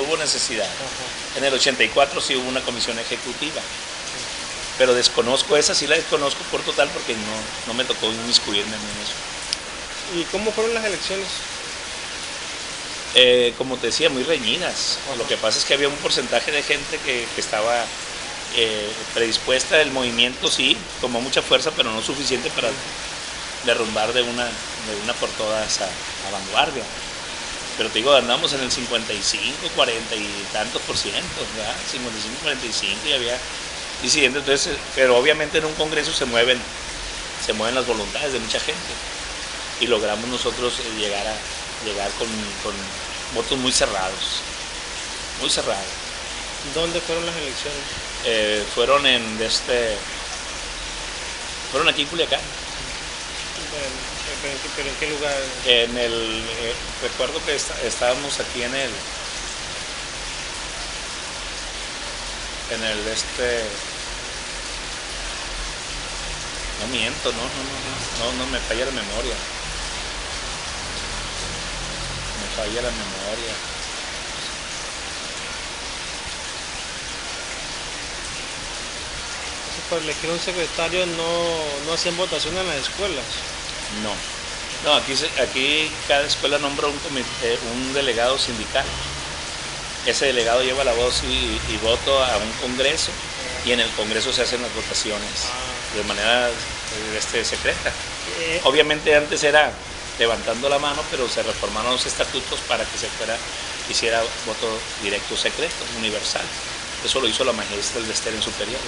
hubo necesidad. Ajá. En el 84 sí hubo una comisión ejecutiva, pero sí la desconozco por total porque no me tocó inmiscuirme en eso. ¿Y cómo fueron las elecciones? Como te decía, muy reñidas. Ajá. Lo que pasa es que había un porcentaje de gente que estaba predispuesta. El movimiento sí tomó mucha fuerza, pero no suficiente para derrumbar de una por todas a vanguardia. Pero te digo, andamos en el 55, 40 y tantos por ciento, ¿verdad? 55, 45 y había disidentes. Entonces, pero obviamente en un congreso se mueven las voluntades de mucha gente y logramos nosotros llegar con votos muy cerrados. ¿Dónde fueron las elecciones? Fueron aquí en Culiacán. ¿Pero en qué lugar? Recuerdo que estábamos aquí en el no miento, no me falla la memoria. Para elegir un secretario no hacían votación en las escuelas. No, aquí cada escuela nombra un delegado sindical. Ese delegado lleva la voz y voto a un congreso y en el congreso se hacen las votaciones de manera secreta. Obviamente antes era levantando la mano, pero se reformaron los estatutos para que hiciera voto directo secreto, universal. Eso lo hizo la maestra del Dester en superior,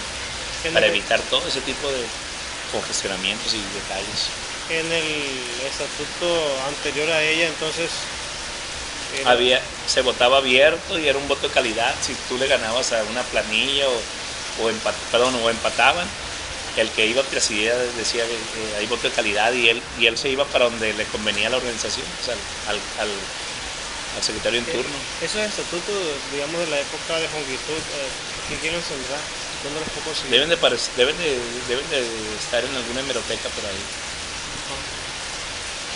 para evitar todo ese tipo de congestionamientos y detalles. En el estatuto anterior a ella, entonces... Se votaba abierto y era un voto de calidad. Si tú le ganabas a una planilla o empataban, el que iba a presidir decía que hay voto de calidad y él se iba para donde le convenía a la organización, o sea, al secretario en turno. Esos estatutos, digamos, de la época de Jongitud, ¿quién los tendrá? ¿Dónde los puedo conseguir? Deben de estar en alguna hemeroteca por ahí.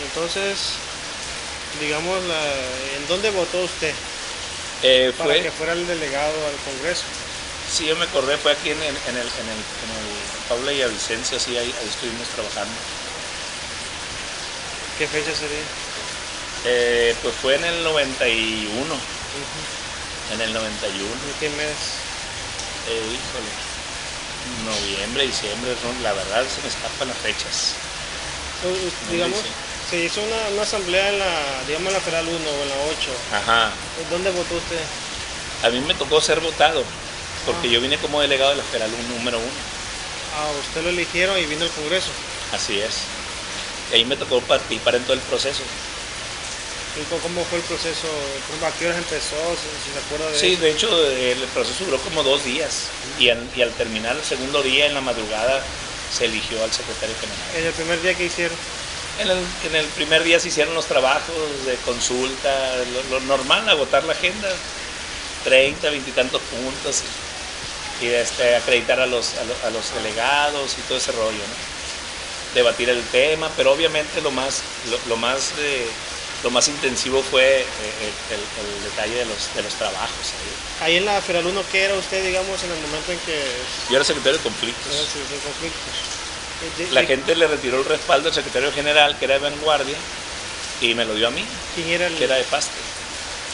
Entonces, digamos, ¿en dónde votó usted para que fuera el delegado al Congreso? Sí, yo me acordé, fue aquí en el Paula y Vicencio, sí, ahí estuvimos trabajando. ¿Qué fecha sería? Pues fue en el 91. En el 91. ¿En qué mes? Híjole, noviembre, diciembre, la verdad se me escapan las fechas. Digamos, se hizo una asamblea en digamos, en la Federal 1 o en la 8. Ajá. ¿Dónde votó usted? A mí me tocó ser votado, porque yo vine como delegado de la Federal número 1. Ah, usted lo eligieron y vino al Congreso. Así es. Y ahí me tocó participar en todo el proceso. ¿Y cómo fue el proceso? ¿A qué horas empezó? Si se acuerda de Sí, eso. de hecho el proceso duró como 2 días y al terminar el segundo día en la madrugada se eligió al secretario general. ¿En el primer día que hicieron? En el primer día se hicieron los trabajos de consulta, lo normal, agotar la agenda, 30, 20 y tantos puntos y acreditar a los delegados y todo ese rollo, ¿no? Debatir el tema, pero obviamente lo más intensivo fue el detalle de los trabajos. Ahí en la Federal 1, ¿qué era usted, digamos, en el momento en que Yo era secretario de conflictos. era el secretario de conflictos? La gente le retiró el respaldo al secretario general, que era de Vanguardia, y me lo dio a mí, ¿Quién era que era de Paste.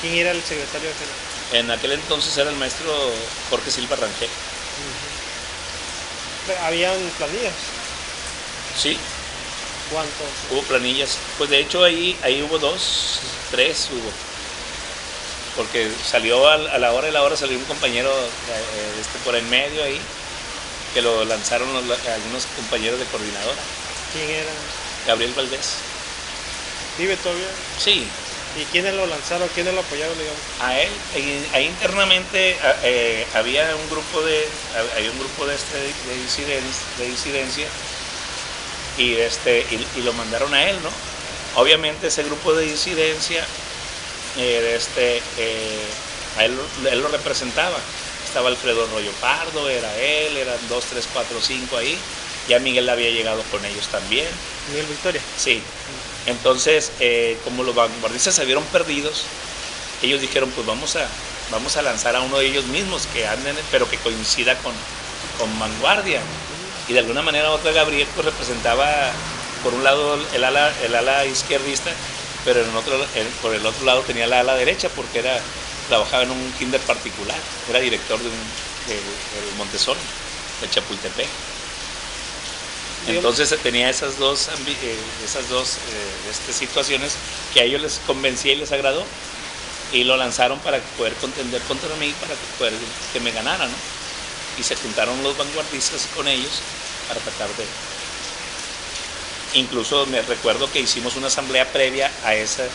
¿Quién era el secretario general? En aquel entonces era el maestro Jorge Silva Rangel. ¿Habían planillas? Sí, ¿Cuántos? hubo planillas. Pues de hecho ahí hubo 3 hubo. Porque salió a la hora de la hora, salió un compañero por en medio ahí, que lo lanzaron algunos compañeros de coordinadora. ¿Quién era? Gabriel Valdés. ¿Vive todavía? Sí, ¿Y quiénes lo lanzaron? ¿Quiénes lo apoyaron, digamos? a él. Ahí internamente había un grupo de disidencia y lo mandaron a él, ¿no? Obviamente ese grupo de disidencia a él lo representaba. Estaba Alfredo Rollo Pardo, era él, eran 2, 3, 4, 5 ahí. Ya Miguel había llegado con ellos también. Miguel Victoria. Sí. Entonces, como los vanguardistas se vieron perdidos, ellos dijeron, pues vamos a lanzar a uno de ellos mismos que anden, pero que coincida con Vanguardia. Y de alguna manera u otra Gabriel pues representaba por un lado el ala izquierdista, pero por el otro lado tenía la ala derecha porque trabajaba en un kinder particular, era director del Montessori, de Chapultepec. Entonces tenía esas dos situaciones que a ellos les convencía y les agradó y lo lanzaron para poder contender contra mí, para poder que me ganara, ¿no? Y se juntaron los vanguardistas con ellos para tratar de... Incluso me recuerdo que hicimos una asamblea previa a ese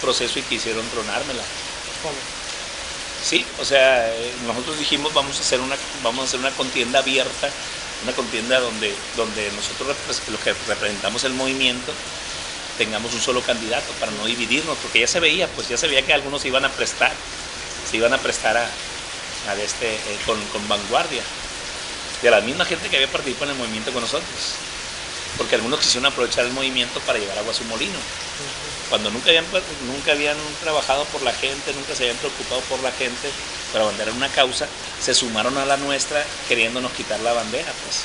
proceso y quisieron tronármela. ¿Cómo? Sí, o sea, nosotros dijimos vamos a hacer una contienda abierta, una contienda donde nosotros los que representamos el movimiento tengamos un solo candidato para no dividirnos, porque ya se veía que algunos se iban a prestar con Vanguardia, de la misma gente que había participado en el movimiento con nosotros, porque algunos quisieron aprovechar el movimiento para llevar agua a su molino, cuando nunca habían trabajado por la gente, nunca se habían preocupado por la gente para abanderar una causa, se sumaron a la nuestra queriéndonos quitar la bandera, pues,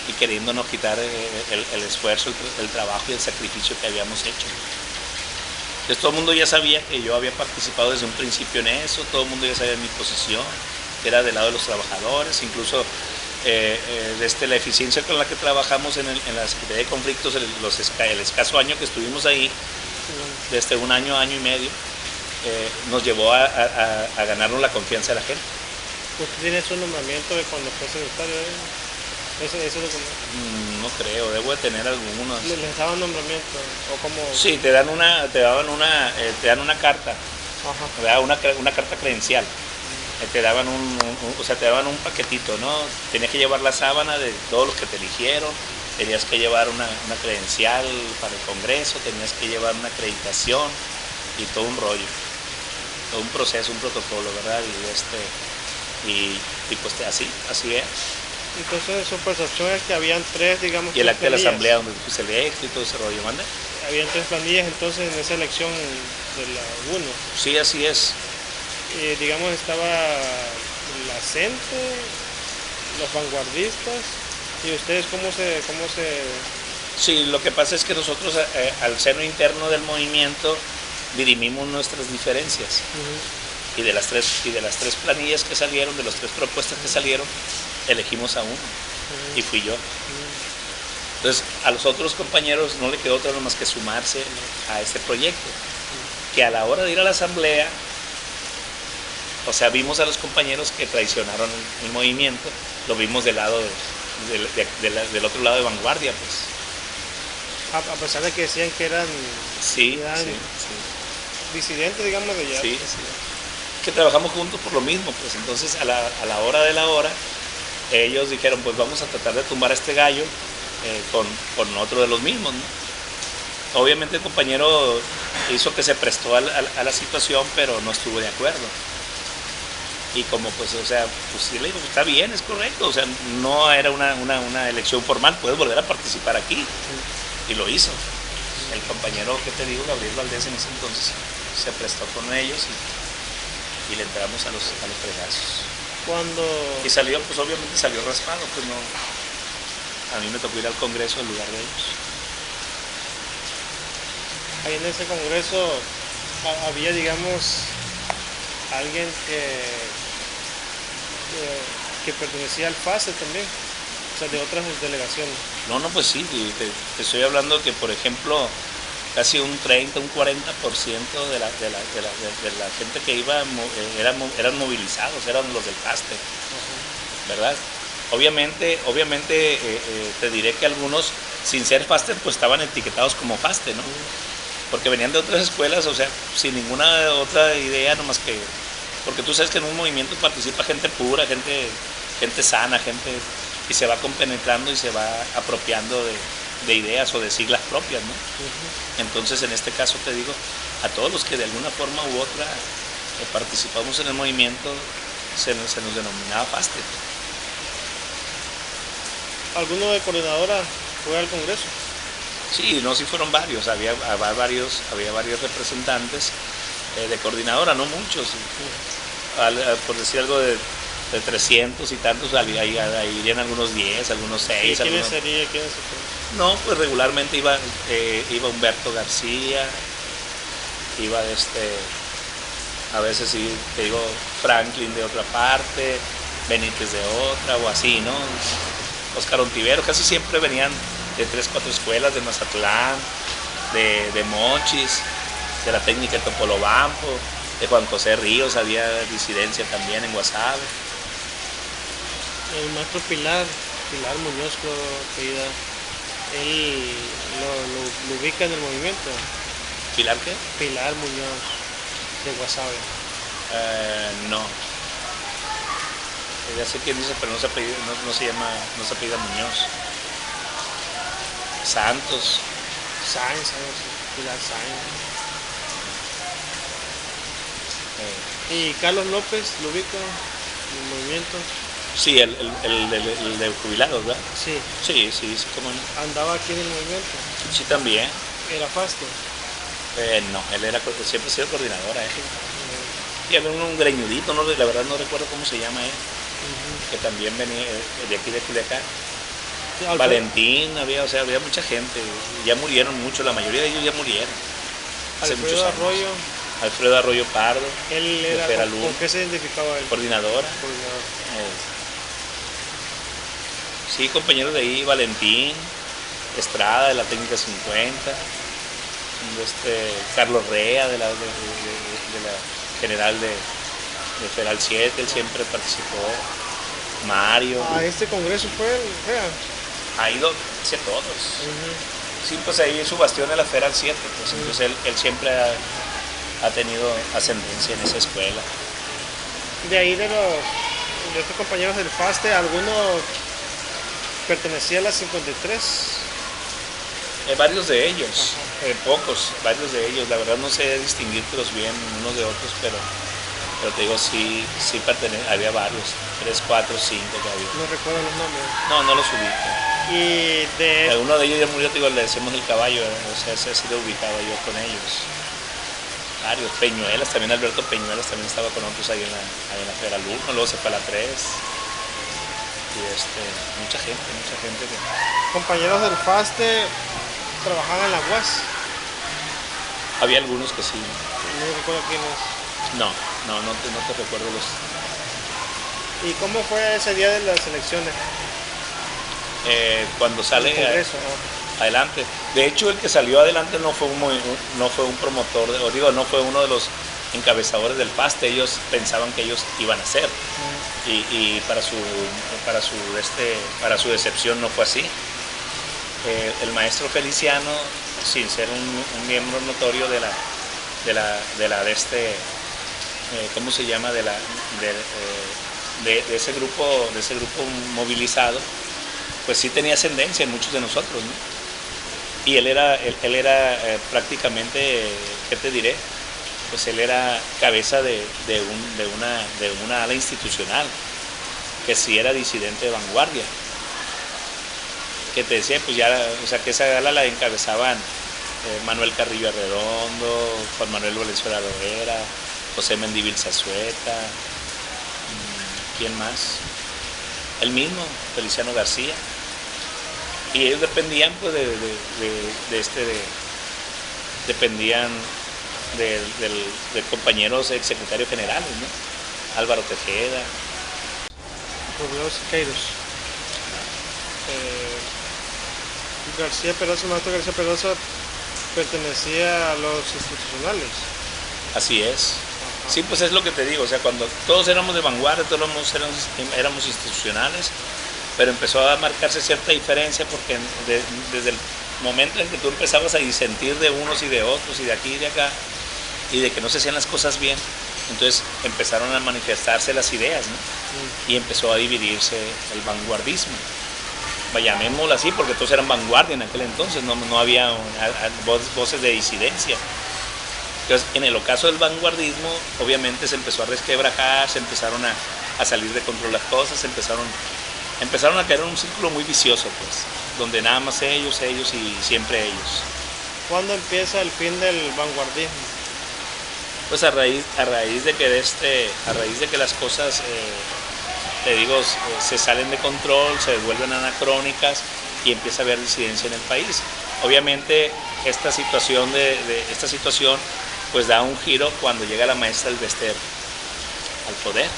y queriéndonos quitar el esfuerzo, el trabajo y el sacrificio que habíamos hecho. Entonces todo el mundo ya sabía que yo había participado desde un principio en eso, todo el mundo ya sabía mi posición, era del lado de los trabajadores, incluso desde la eficiencia con la que trabajamos en la Secretaría de Conflictos, el escaso año que estuvimos ahí, desde un año y medio, nos llevó a ganarnos la confianza de la gente. ¿Usted tiene su nombramiento de cuando fue secretario? ¿Ese documento? No creo, debo de tener algunos. ¿Les daban nombramiento? ¿O cómo? Sí, te dan una carta, Ajá. una carta credencial. Te daban te daban un paquetito, ¿no? Tenías que llevar la sábana de todos los que te eligieron, tenías que llevar una credencial para el Congreso, tenías que llevar una acreditación y todo un rollo, todo un proceso, un protocolo, ¿verdad? Y pues así es. Entonces su percepción es que habían tres, digamos, Y el tres acta de la planillas. asamblea donde puse electo y todo ese rollo, ¿manda? Habían tres planillas entonces en esa elección de la 1. Sí, así es. Digamos, estaba la CENTE, los vanguardistas, y ustedes cómo se. Sí, lo que pasa es que nosotros al seno interno del movimiento dirimimos nuestras diferencias. Ujú. Y de las tres planillas que salieron, de las tres propuestas que salieron, elegimos a uno. Y fui yo. Entonces, a los otros compañeros no le quedó otra más que sumarse a este proyecto. Que a la hora de ir a la asamblea, o sea, vimos a los compañeros que traicionaron el movimiento, lo vimos del lado del otro lado de vanguardia, pues. A pesar de que decían que eran Sí, eran sí, sí. disidentes, digamos, de ya. Sí, sí. Que trabajamos juntos por lo mismo, pues entonces a la hora de la hora, ellos dijeron, pues vamos a tratar de tumbar a este gallo con otro de los mismos, ¿no? Obviamente el compañero hizo que se prestó a la situación, pero no estuvo de acuerdo. Y como pues, o sea, pues sí le digo, está bien, es correcto, o sea, no era una elección formal, puedes volver a participar aquí. Y lo hizo. El compañero que te digo, Gabriel Valdés, en ese entonces se prestó con ellos y le entramos a los fregazos. Cuando Y salió, pues obviamente salió raspado, pues no. A mí me tocó ir al Congreso en lugar de ellos. ahí en ese congreso había, digamos, alguien que pertenecía al FASE también, o sea, de otras delegaciones. No, pues sí, te estoy hablando que, por ejemplo, casi un 30, un 40% de la gente que iba eran movilizados, eran los del FASTE, ¿verdad? Obviamente te diré que algunos, sin ser FASTE, pues estaban etiquetados como FASTE, ¿no? Porque venían de otras escuelas, o sea, sin ninguna otra idea, nomás que... Porque tú sabes que en un movimiento participa gente pura, gente sana, y se va compenetrando y se va apropiando de ideas o de siglas propias, ¿no? Entonces, en este caso te digo, a todos los que de alguna forma u otra participamos en el movimiento, se nos denominaba FASTE. ¿Alguno de coordinadora fue al congreso? Sí, no, sí fueron varios, había varios representantes de coordinadora, no muchos. Por decir algo de 300 y tantos, ahí irían algunos 10, algunos 6. ¿Y quiénes algunos... serían? No, pues regularmente iba Humberto García, iba a veces sí, te digo, Franklin de otra parte, Benítez de otra, o así, ¿no? Oscar Ontivero, casi siempre venían de 3, 4 escuelas, de Mazatlán, de Mochis, de la técnica de Topolobampo, de Juan José Ríos, había disidencia también en Guasave. El maestro Pilar Muñoz, querida, él lo ubica en el movimiento. ¿Pilar qué? Pilar Muñoz, de Guasave. No. Ya sé quién dice, pero no se apellida Muñoz. Santos. Sáenz, Pilar Sáenz. ¿Y Carlos López lo ubica en el movimiento? Sí, el de jubilados, ¿verdad? Sí. Sí, cómo no. ¿Andaba aquí en el movimiento? Sí, también. ¿Era FASTE? No, siempre ha sido coordinadora. Y había un greñudito, no, la verdad no recuerdo cómo se llama, que también venía de aquí de Culiacán. Sí, Valentín, había mucha gente. Ya murieron mucho, la mayoría de ellos ya murieron. Alfredo Arroyo. Alfredo Arroyo Pardo. Él era, ¿con qué se identificaba él? Coordinadora. Sí, compañeros de ahí, Valentín, Estrada de la técnica 50, Carlos Rea de la general de Federal 7, él siempre participó. Mario. ¿A este congreso fue él? Ha ido hacia todos. Sí, pues ahí es su bastión en la Federal 7, pues entonces él siempre ha tenido ascendencia en esa escuela. De ahí de estos compañeros del FASTE, ¿alguno pertenecía a la 53? Varios de ellos, varios de ellos, la verdad no sé distinguirlos bien unos de otros, pero pero te digo, sí había varios, 3, 4, 5 que había. No recuerdo los nombres. No los ubico. Y de Uno de ellos ya murió, te digo, le decimos el caballo, o sea, ese ha sido ubicado yo con ellos. Varios, Peñuelas, también Alberto Peñuelas también estaba con nosotros ahí en la Federal 1, luego se fue a la 3. Y mucha gente que... compañeros del FASTE trabajaban en la UAS. Había algunos que sí. No recuerdo quiénes. No te recuerdo los... ¿Y cómo fue ese día de las elecciones? Cuando sale El Congreso, adelante. De hecho, el que salió adelante no fue un promotor, no fue uno de los encabezadores del FASTE. Ellos pensaban que ellos iban a ser. Y para su decepción no fue así. El maestro Feliciano, sin ser un miembro notorio ¿cómo se llama? De ese grupo movilizado, pues sí tenía ascendencia en muchos de nosotros, ¿no? Y él era prácticamente, ¿qué te diré? Pues él era cabeza de una ala institucional, que sí era disidente de vanguardia. Que te decía, pues ya, o sea, que esa ala la encabezaban Manuel Carrillo Arredondo, Juan Manuel Valenzuela Loera, José Mendívil Zazueta, ¿quién más? El mismo, Feliciano García. Y ellos dependían, pues, dependían de compañeros secretarios generales, ¿no? Álvaro Tejeda. Rubio Siqueiros. Maestro García Perosa pertenecía a los institucionales. Así es. Sí, pues es lo que te digo, o sea, cuando todos éramos de vanguardia, todos éramos institucionales, pero empezó a marcarse cierta diferencia porque desde el momento en que tú empezabas a disentir de unos y de otros y de aquí y de acá, y de que no se hacían las cosas bien, entonces empezaron a manifestarse las ideas, ¿no? Y empezó a dividirse el vanguardismo. Llamémoslo así, porque todos eran vanguardia en aquel entonces, no había voces de disidencia. Entonces, en el ocaso del vanguardismo, obviamente se empezó a resquebrajar, se empezaron a salir de control las cosas, empezaron a caer en un círculo muy vicioso, pues, donde nada más ellos y siempre ellos. ¿Cuándo empieza el fin del vanguardismo? Pues a raíz de que las cosas, te digo, se salen de control, se vuelven anacrónicas y empieza a haber disidencia en el país. Obviamente esta situación pues da un giro cuando llega la maestra Albester al poder.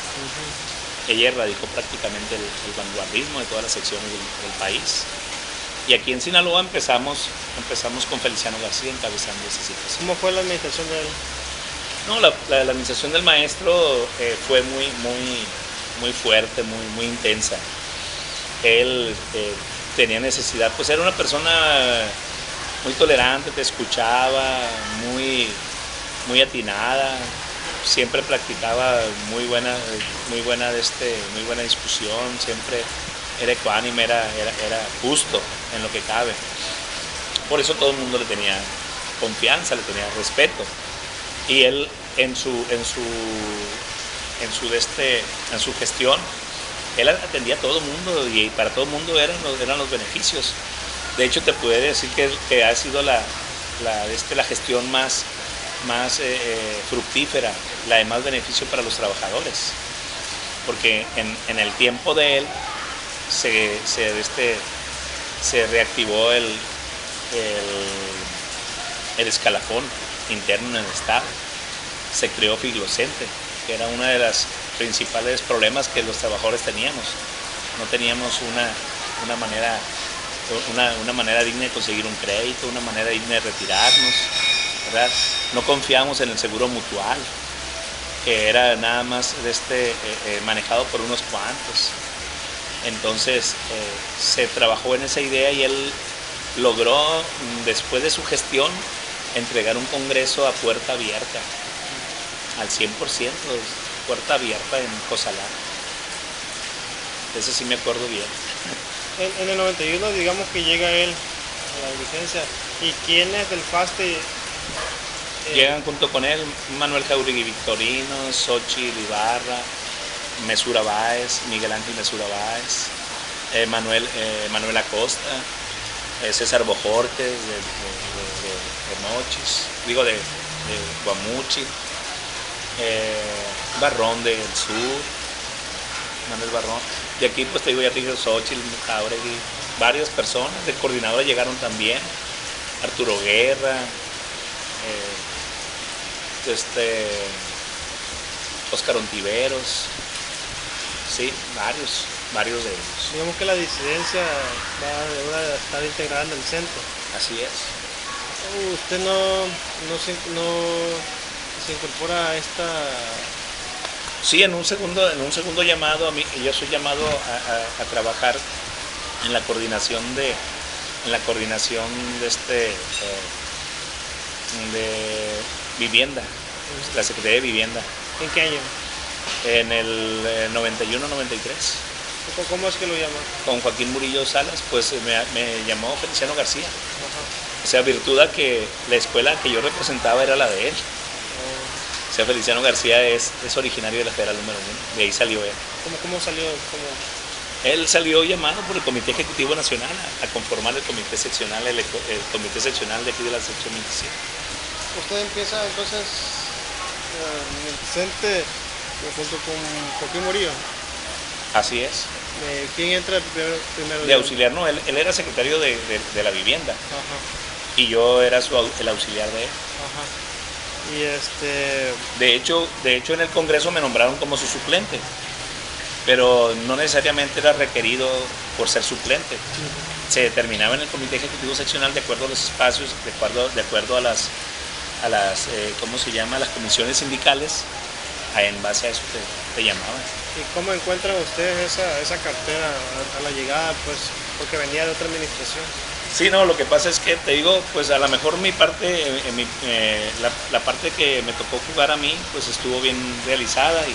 Ella erradicó prácticamente el vanguardismo de todas las secciones del país. Y aquí en Sinaloa empezamos con Feliciano García encabezando esa situación. ¿Cómo fue la administración de él? No, la administración del maestro fue muy fuerte, muy intensa. Él tenía necesidad, pues era una persona muy tolerante, te escuchaba, muy atinada, siempre practicaba muy buena discusión, siempre era ecuánime, era justo en lo que cabe. Por eso todo el mundo le tenía confianza, le tenía respeto. Y él en su gestión, él atendía a todo el mundo y para todo el mundo eran los beneficios. De hecho, te puedo decir que ha sido la gestión más fructífera, la de más beneficio para los trabajadores. Porque en el tiempo de él se reactivó el escalafón interno en el Estado. Se creó Figlocente, que era uno de los principales problemas que los trabajadores teníamos. No teníamos una manera digna de conseguir un crédito, una manera digna de retirarnos, ¿verdad? No confiábamos en el seguro mutual, que era nada más manejado por unos cuantos. Entonces se trabajó en esa idea y él logró, después de su gestión, entregar un congreso a puerta abierta, al 100%, puerta abierta en Cozalá. Eso sí me acuerdo bien. En el 91, digamos que llega él a la dirigencia. ¿Y quiénes del FASTE Llegan junto con él Manuel Jauregui Victorino, Xochitl Ibarra, Mesura Báez, Miguel Ángel Mesura Báez, Manuel Acosta, César Bojorquez de Mochis, digo de Guamuchi, Barrón del Sur, Manuel Barrón. De aquí pues te digo, ya te dije Xochitl, Jauregui, varias personas, de coordinadora llegaron también, Arturo Guerra, Óscar Ontiveros, sí, varios de ellos. Digamos que la disidencia va a estar integrada en el centro. Así es. ¿Usted no se incorpora a esta? Sí, en un segundo llamado, yo soy llamado a trabajar en la coordinación de vivienda, la Secretaría de Vivienda. ¿En qué año? En el 91-93. ¿Cómo es que lo llama? Con Joaquín Murillo Salas, pues me llamó Feliciano García. Ajá. O sea, virtud a que la escuela que yo representaba era la de él. O sea, Feliciano García es originario de la Federal número 1, de ahí salió él. ¿Cómo salió? Él salió llamado por el Comité Ejecutivo Nacional a conformar el Comité Seccional, el Comité Seccional de aquí de la sección 27. Usted empieza entonces en el Vicente junto con Joaquín Murillo. Así es. ¿Quién entra primero? De auxiliar, no, él era secretario de la vivienda. Ajá. Y yo era el auxiliar de él. Ajá. Y De hecho, en el Congreso me nombraron como su suplente, pero no necesariamente era requerido por ser suplente. Se determinaba en el Comité Ejecutivo Seccional de acuerdo a los espacios, de acuerdo a las ¿cómo se llama? Las comisiones sindicales. En base a eso te llamaban. ¿Y cómo encuentran ustedes esa cartera a la llegada? Pues porque venía de otra administración. Sí, no, lo que pasa es que te digo, pues a lo mejor mi parte, la parte que me tocó jugar a mí, pues estuvo bien realizada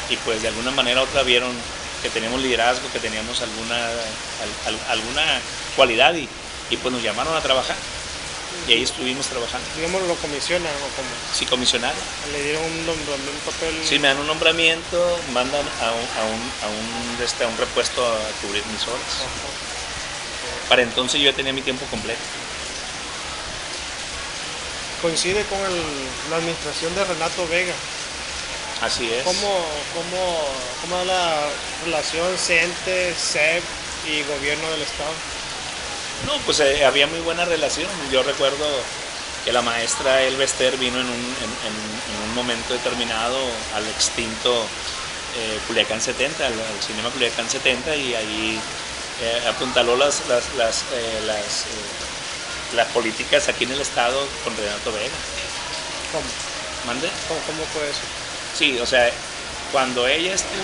y pues de alguna manera u otra vieron que teníamos liderazgo, que teníamos alguna cualidad y pues nos llamaron a trabajar. Y ahí estuvimos trabajando. Digamos, ¿lo comisionan o cómo? Sí, comisionaron. ¿Le dieron un papel? Sí, me dan un nombramiento, mandan a un repuesto a cubrir mis horas. Ajá. Para entonces yo ya tenía mi tiempo completo. Coincide con la administración de Renato Vega. Así es. ¿Cómo es la relación CENTE, SEP y gobierno del estado? No, pues había muy buena relación. Yo recuerdo que la maestra Elvester vino en un momento determinado al extinto Culiacán 70, al cinema Culiacán 70, y ahí apuntaló las políticas aquí en el estado con Renato Vega. ¿Cómo? ¿Mande? ¿Cómo fue eso? Sí, o sea, cuando ella estuvo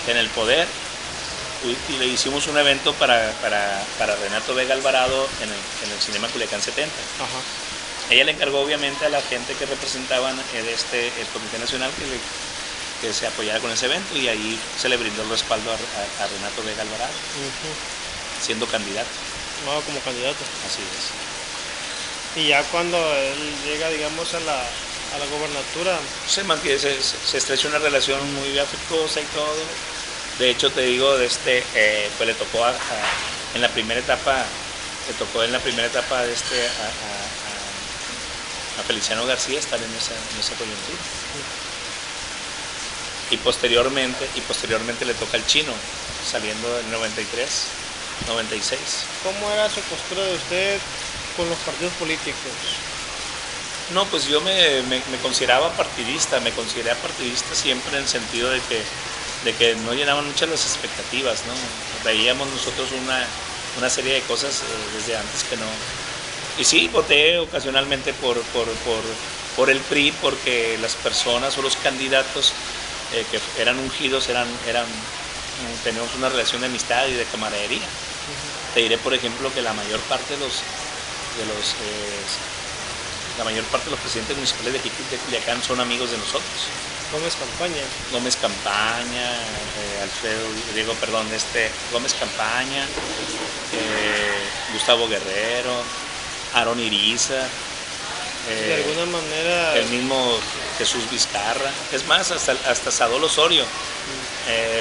en el poder, y le hicimos un evento para Renato Vega Alvarado en el cinema Culiacán 70. Ajá. Ella le encargó obviamente a la gente que representaban el Comité Nacional que se apoyara con ese evento, y ahí se le brindó el respaldo a Renato Vega Alvarado, siendo candidato. No, como candidato. Así es. Y ya cuando él llega, digamos, a la gobernatura, se estrechó una relación muy afectuosa y todo. De hecho, te digo, pues le tocó en la primera etapa a Feliciano García estar en esa coyuntura. Y posteriormente le toca al Chino, saliendo del 93, 96. ¿cómo era su postura de usted con los partidos políticos? No, pues yo me consideré partidista siempre en el sentido de que no llenaban muchas las expectativas, ¿no? Veíamos nosotros una serie de cosas desde antes que no. Y sí, voté ocasionalmente por el PRI, porque las personas o los candidatos que eran ungidos teníamos una relación de amistad y de camaradería. Te diré, por ejemplo, que la mayor parte de los presidentes municipales de Culiacán son amigos de nosotros. Gómez Campaña, Gómez Campaña, Gustavo Guerrero, Aaron Iriza, De alguna manera, el mismo Jesús Vizcarra, es más, hasta Sadol Osorio.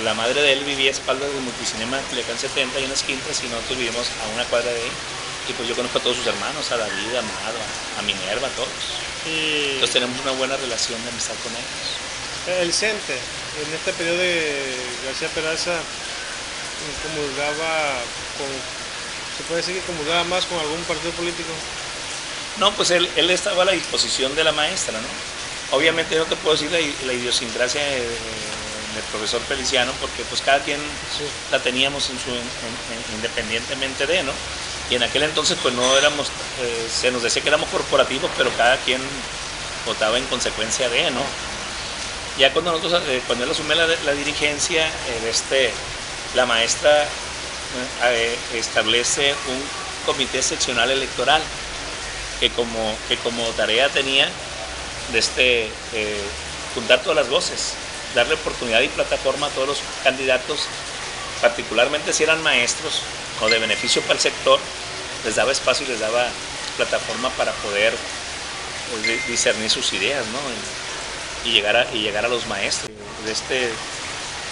La madre de él vivía a espaldas del Multicinema Culiacán 70 y en las Quintas, y nosotros vivimos a una cuadra de ahí. Y pues yo conozco a todos sus hermanos, a David, a Amado, a Minerva, a todos. y Entonces tenemos una buena relación de amistad con ellos. el CENTE, en este periodo de García Peraza, comulgaba con, se puede decir que comulgaba más con algún partido político. No, pues él estaba a la disposición de la maestra, ¿no? Obviamente no te puedo decir la idiosincrasia del profesor Feliciano, porque pues cada quien la teníamos independientemente de, ¿no? Y en aquel entonces pues no éramos, se nos decía que éramos corporativos, pero cada quien votaba en consecuencia de, ¿no? Ya cuando nosotros, cuando él asume la dirigencia, la maestra establece un comité seccional electoral que como tarea tenía juntar todas las voces, darle oportunidad y plataforma a todos los candidatos, particularmente si eran maestros o de beneficio para el sector, les daba espacio y les daba plataforma para poder discernir sus ideas, ¿no? y llegar a los maestros.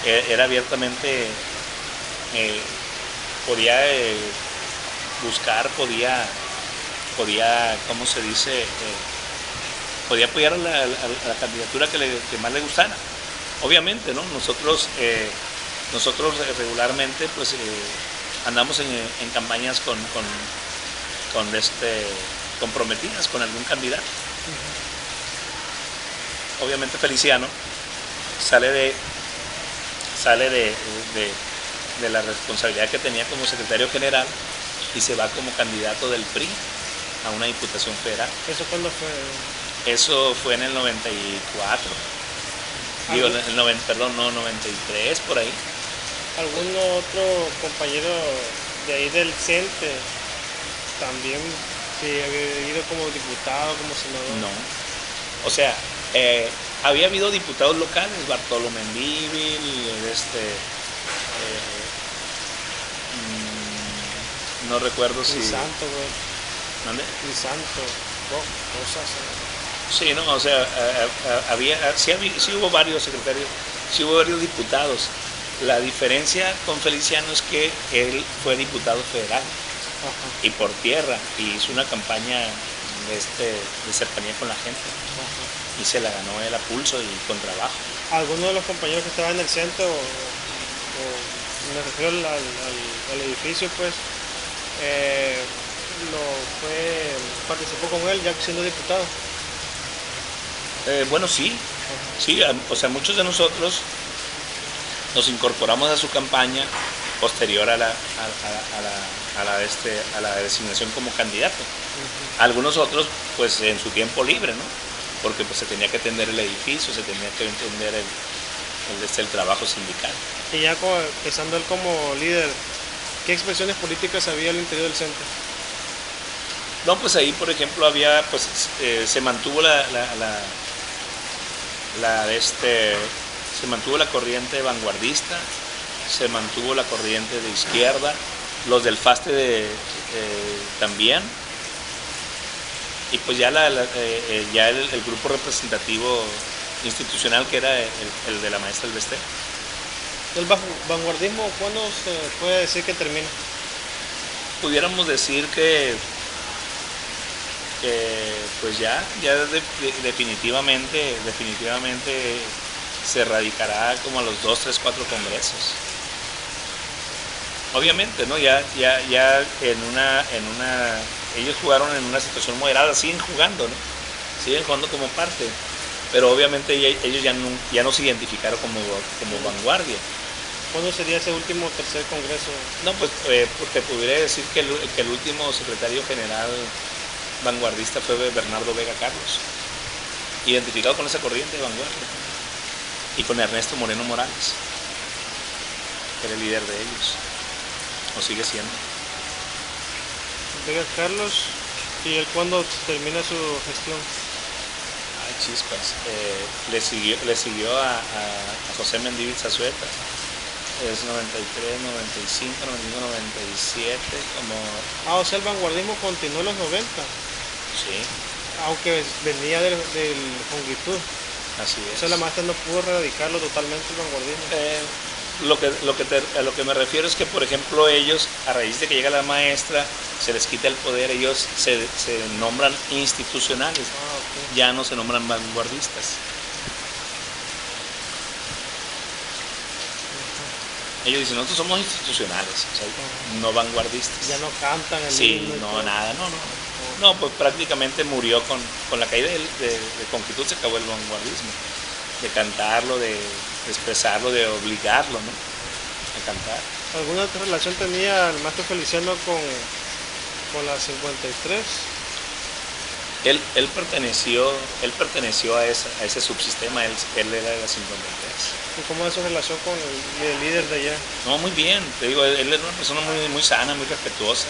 Era abiertamente, podía buscar, podía, ¿cómo se dice? Podía apoyar a la candidatura que más le gustara. Obviamente, ¿no? Nosotros regularmente pues andamos en campañas comprometidas con algún candidato. Obviamente Feliciano sale de la responsabilidad que tenía como secretario general y se va como candidato del PRI a una diputación federal. ¿Eso cuándo fue? Eso fue en el 94. Digo, perdón, no, 93, por ahí. ¿Algún otro compañero de ahí del CENTE también que había ido como diputado, como senador? No. O sea, había habido diputados locales, Bartolomé Mendívil, no recuerdo si... Santo, güey. ¿Dónde? Santo, cosas. Sí, no, o sea, sí hubo varios secretarios, sí hubo varios diputados. La diferencia con Feliciano es que él fue diputado federal. Ajá. Y por tierra, y hizo una campaña de cercanía con la gente. Ajá. Y se la ganó él a pulso y con trabajo. ¿Alguno de los compañeros que estaban en el centro, o me refiero al edificio, pues, participó con él ya siendo diputado? Bueno, sí, o sea, muchos de nosotros nos incorporamos a su campaña posterior a la designación como candidato. Algunos otros, pues en su tiempo libre, ¿no? Porque pues se tenía que atender el edificio, se tenía que entender el trabajo sindical. Y ya empezando él como líder, ¿qué expresiones políticas había al interior del centro? No, pues ahí, por ejemplo, había, pues, se mantuvo se mantuvo la corriente vanguardista, se mantuvo la corriente de izquierda, los del FASTE también, y pues ya ya el grupo representativo institucional, que era el de la maestra Albeste. ¿El vanguardismo cuándo se puede decir que termina? Pudiéramos decir que pues ya definitivamente se radicará como a los 2, 3, 4 congresos. Obviamente, ¿no? Ya ellos jugaron en una situación moderada, siguen jugando, ¿no? Siguen jugando como parte, pero obviamente ellos ya no se identificaron como vanguardia. ¿Cuándo sería ese último tercer congreso? No, pues te pudiera decir que el último secretario general vanguardista fue Bernardo Vega Carlos, identificado con esa corriente de vanguardia, y con Ernesto Moreno Morales, que era el líder de ellos, o sigue siendo. Vega Carlos, ¿y él cuándo termina su gestión? Ay, chispas, le siguió a José Mendívil Zazueta, es 93, 95, 91, 97, como... O sea, el vanguardismo continuó en los 90, Sí, aunque venía del Honguitud. así O es. sea, la maestra no pudo erradicarlo totalmente el vanguardismo. A lo que me refiero es que, por ejemplo, ellos, a raíz de que llega la maestra, se les quita el poder, ellos se nombran institucionales, Ok. ya no se nombran vanguardistas. Ellos dicen, nosotros somos institucionales, o sea, no vanguardistas. Ya no cantan el Sí, himno y no, todo. nada, no. No, pues prácticamente murió con la caída de Conquitud, se acabó el vanguardismo. De cantarlo, de expresarlo, de obligarlo, ¿no? A cantar. ¿Alguna otra relación tenía el maestro Feliciano con la 53? Él perteneció a ese subsistema, él era de la 53. ¿Y cómo es su relación con el líder de allá? No, muy bien, te digo, él era una persona muy, muy sana, muy respetuosa.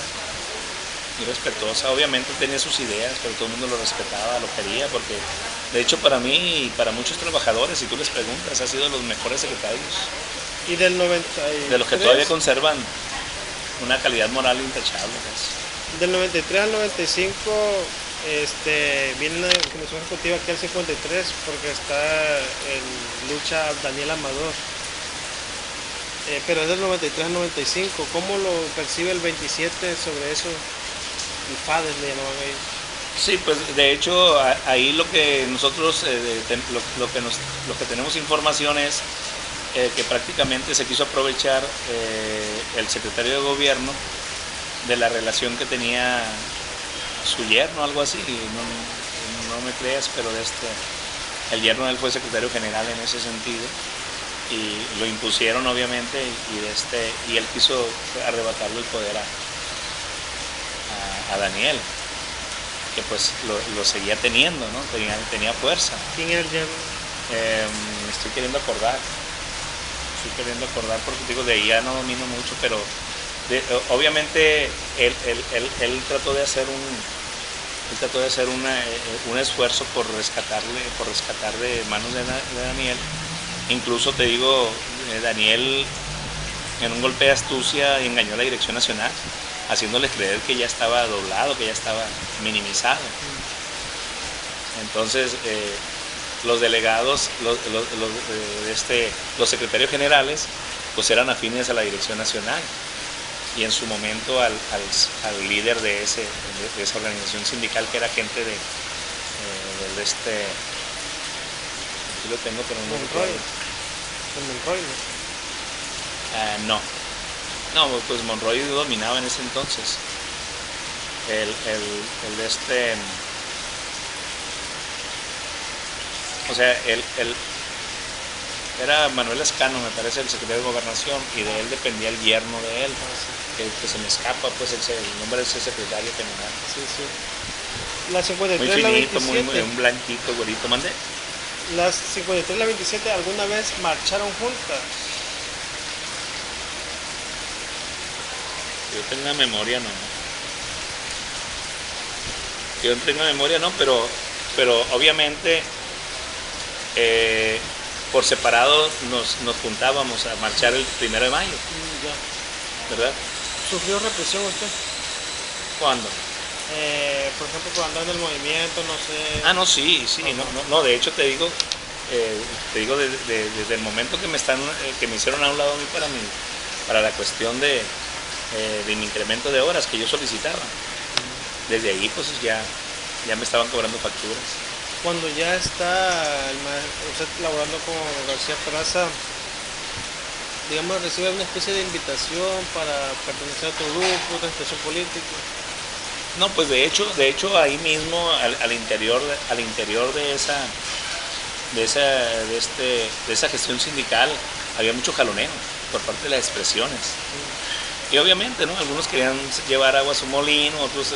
Obviamente tenía sus ideas, pero todo el mundo lo respetaba, lo quería, porque de hecho para mí y para muchos trabajadores, si tú les preguntas, ha sido de los mejores secretarios, Y del 93, de los que todavía conservan una calidad moral intachable, pues. del 93 al 95 viene una comisión ejecutiva aquí al 53 porque está en lucha Daniel Amador. Pero es del 93 al 95. ¿Cómo lo percibe el 27 sobre eso? El FADES le llamaban ellos. Sí, pues de hecho ahí lo que nosotros, lo que tenemos información es que prácticamente se quiso aprovechar el secretario de gobierno de la relación que tenía su yerno, algo así, no me creas, pero el yerno de él fue secretario general en ese sentido y lo impusieron obviamente y él quiso arrebatarle el poder a Daniel, que pues lo seguía teniendo, ¿no? Tenía fuerza. ¿Quién era el yerno? Estoy queriendo acordar porque digo, de ahí ya no domino mucho, pero obviamente él trató de hacer un esfuerzo por rescatar de manos de Daniel. Incluso te digo, Daniel en un golpe de astucia engañó a la Dirección Nacional, haciéndole creer que ya estaba doblado, que ya estaba minimizado. Entonces los delegados, los secretarios generales, pues eran afines a la Dirección Nacional y en su momento al líder de esa organización sindical, que era gente aquí lo tengo, pero no Monroy. recuerdo. Monroy, ¿no? No, pues Monroy dominaba en ese entonces. O sea, era Manuel Escano, me parece, el secretario de Gobernación, y de él dependía el yerno de él, que se me escapa pues el nombre de ese secretario general. Sí, sí. La 53 Muy la finito, 27. un blanquito, güerito, ¿mande? Las 53 y la 27 alguna vez marcharon juntas. Yo tengo memoria, no. Yo tengo memoria, no, pero obviamente por separado nos juntábamos a marchar el 1 de mayo, Ya. ¿verdad? ¿Sufrió represión usted? ¿Cuándo? Por ejemplo, cuando anda en el movimiento, no sé. Ah, no, sí, no, de hecho te digo desde el momento que me hicieron a un lado a mí para la cuestión de mi incremento de horas que yo solicitaba. Desde ahí pues ya me estaban cobrando facturas. Cuando ya está usted laborando con García Peraza, digamos, recibe una especie de invitación para pertenecer a otro grupo, otra expresión política. No, pues de hecho ahí mismo al interior de esa gestión sindical había mucho jaloneo por parte de las expresiones. Y obviamente, ¿no? Algunos querían llevar agua a su molino, otros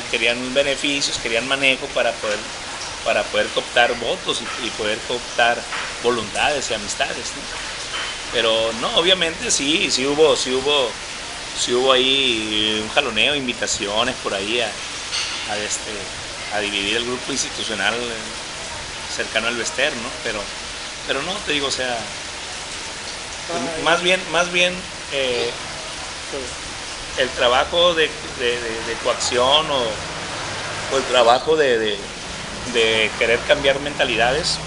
querían beneficios, querían manejo para poder cooptar votos y poder cooptar voluntades y amistades, ¿no? Pero no, obviamente sí hubo ahí un jaloneo, invitaciones por ahí a dividir el grupo institucional cercano al Bester, ¿no? Pero no, te digo, o sea, Más bien el trabajo de coacción o el trabajo de querer cambiar mentalidades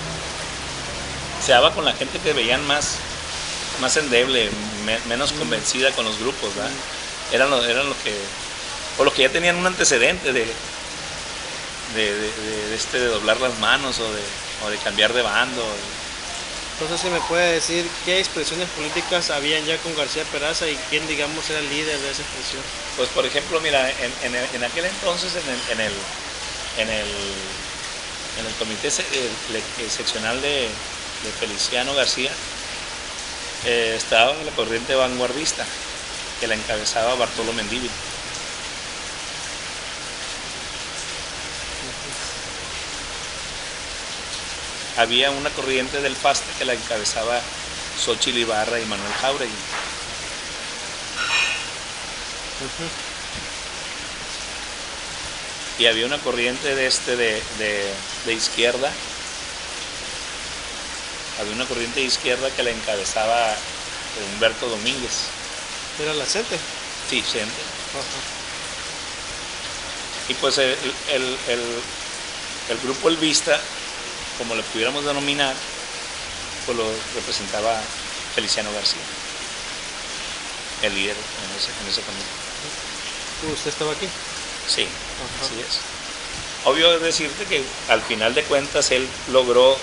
se daba con la gente que veían más endeble, menos convencida con los grupos, ¿verdad? Eran lo que ya tenían un antecedente de doblar las manos o de cambiar de bando. Entonces, ¿se me puede decir qué expresiones políticas habían ya con García Peraza y quién, digamos, era el líder de esa expresión? Pues, por ejemplo, mira, en aquel entonces, en el comité seccional de Feliciano García, estaba la corriente vanguardista, que la encabezaba Bartolo Mendívil. Había una corriente del FASTE que la encabezaba Xóchitl Ibarra y Manuel Jáuregui. Y había una corriente de izquierda. Había una corriente de izquierda que la encabezaba Humberto Domínguez. ¿Era la CENTE? Sí, CENTE. Y pues el grupo El Vista, como le pudiéramos denominar, pues lo representaba Feliciano García, el líder en ese comité. ¿Usted estaba aquí? Sí, así es. Obvio es decirte que al final de cuentas él logró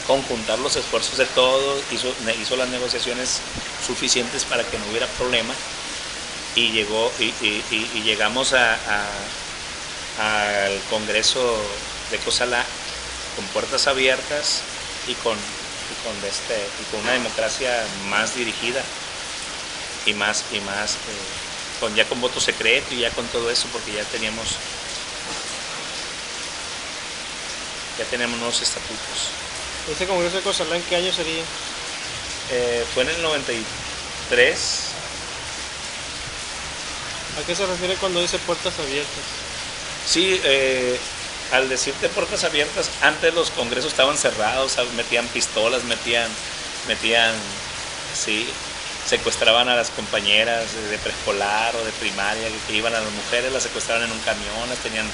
conjuntar los esfuerzos de todos, hizo las negociaciones suficientes para que no hubiera problema y llegamos al Congreso de Cozalá con puertas abiertas y con una democracia más dirigida y más con voto secreto y ya con todo eso, porque ya teníamos nuevos estatutos. ¿Este Congreso de Cozalá en qué año sería? Fue en el 93. ¿A qué se refiere cuando dice puertas abiertas? Sí, al decirte puertas abiertas, antes los congresos estaban cerrados, metían pistolas, sí, secuestraban a las compañeras de preescolar o de primaria que iban a las mujeres, las secuestraban en un camión, las tenían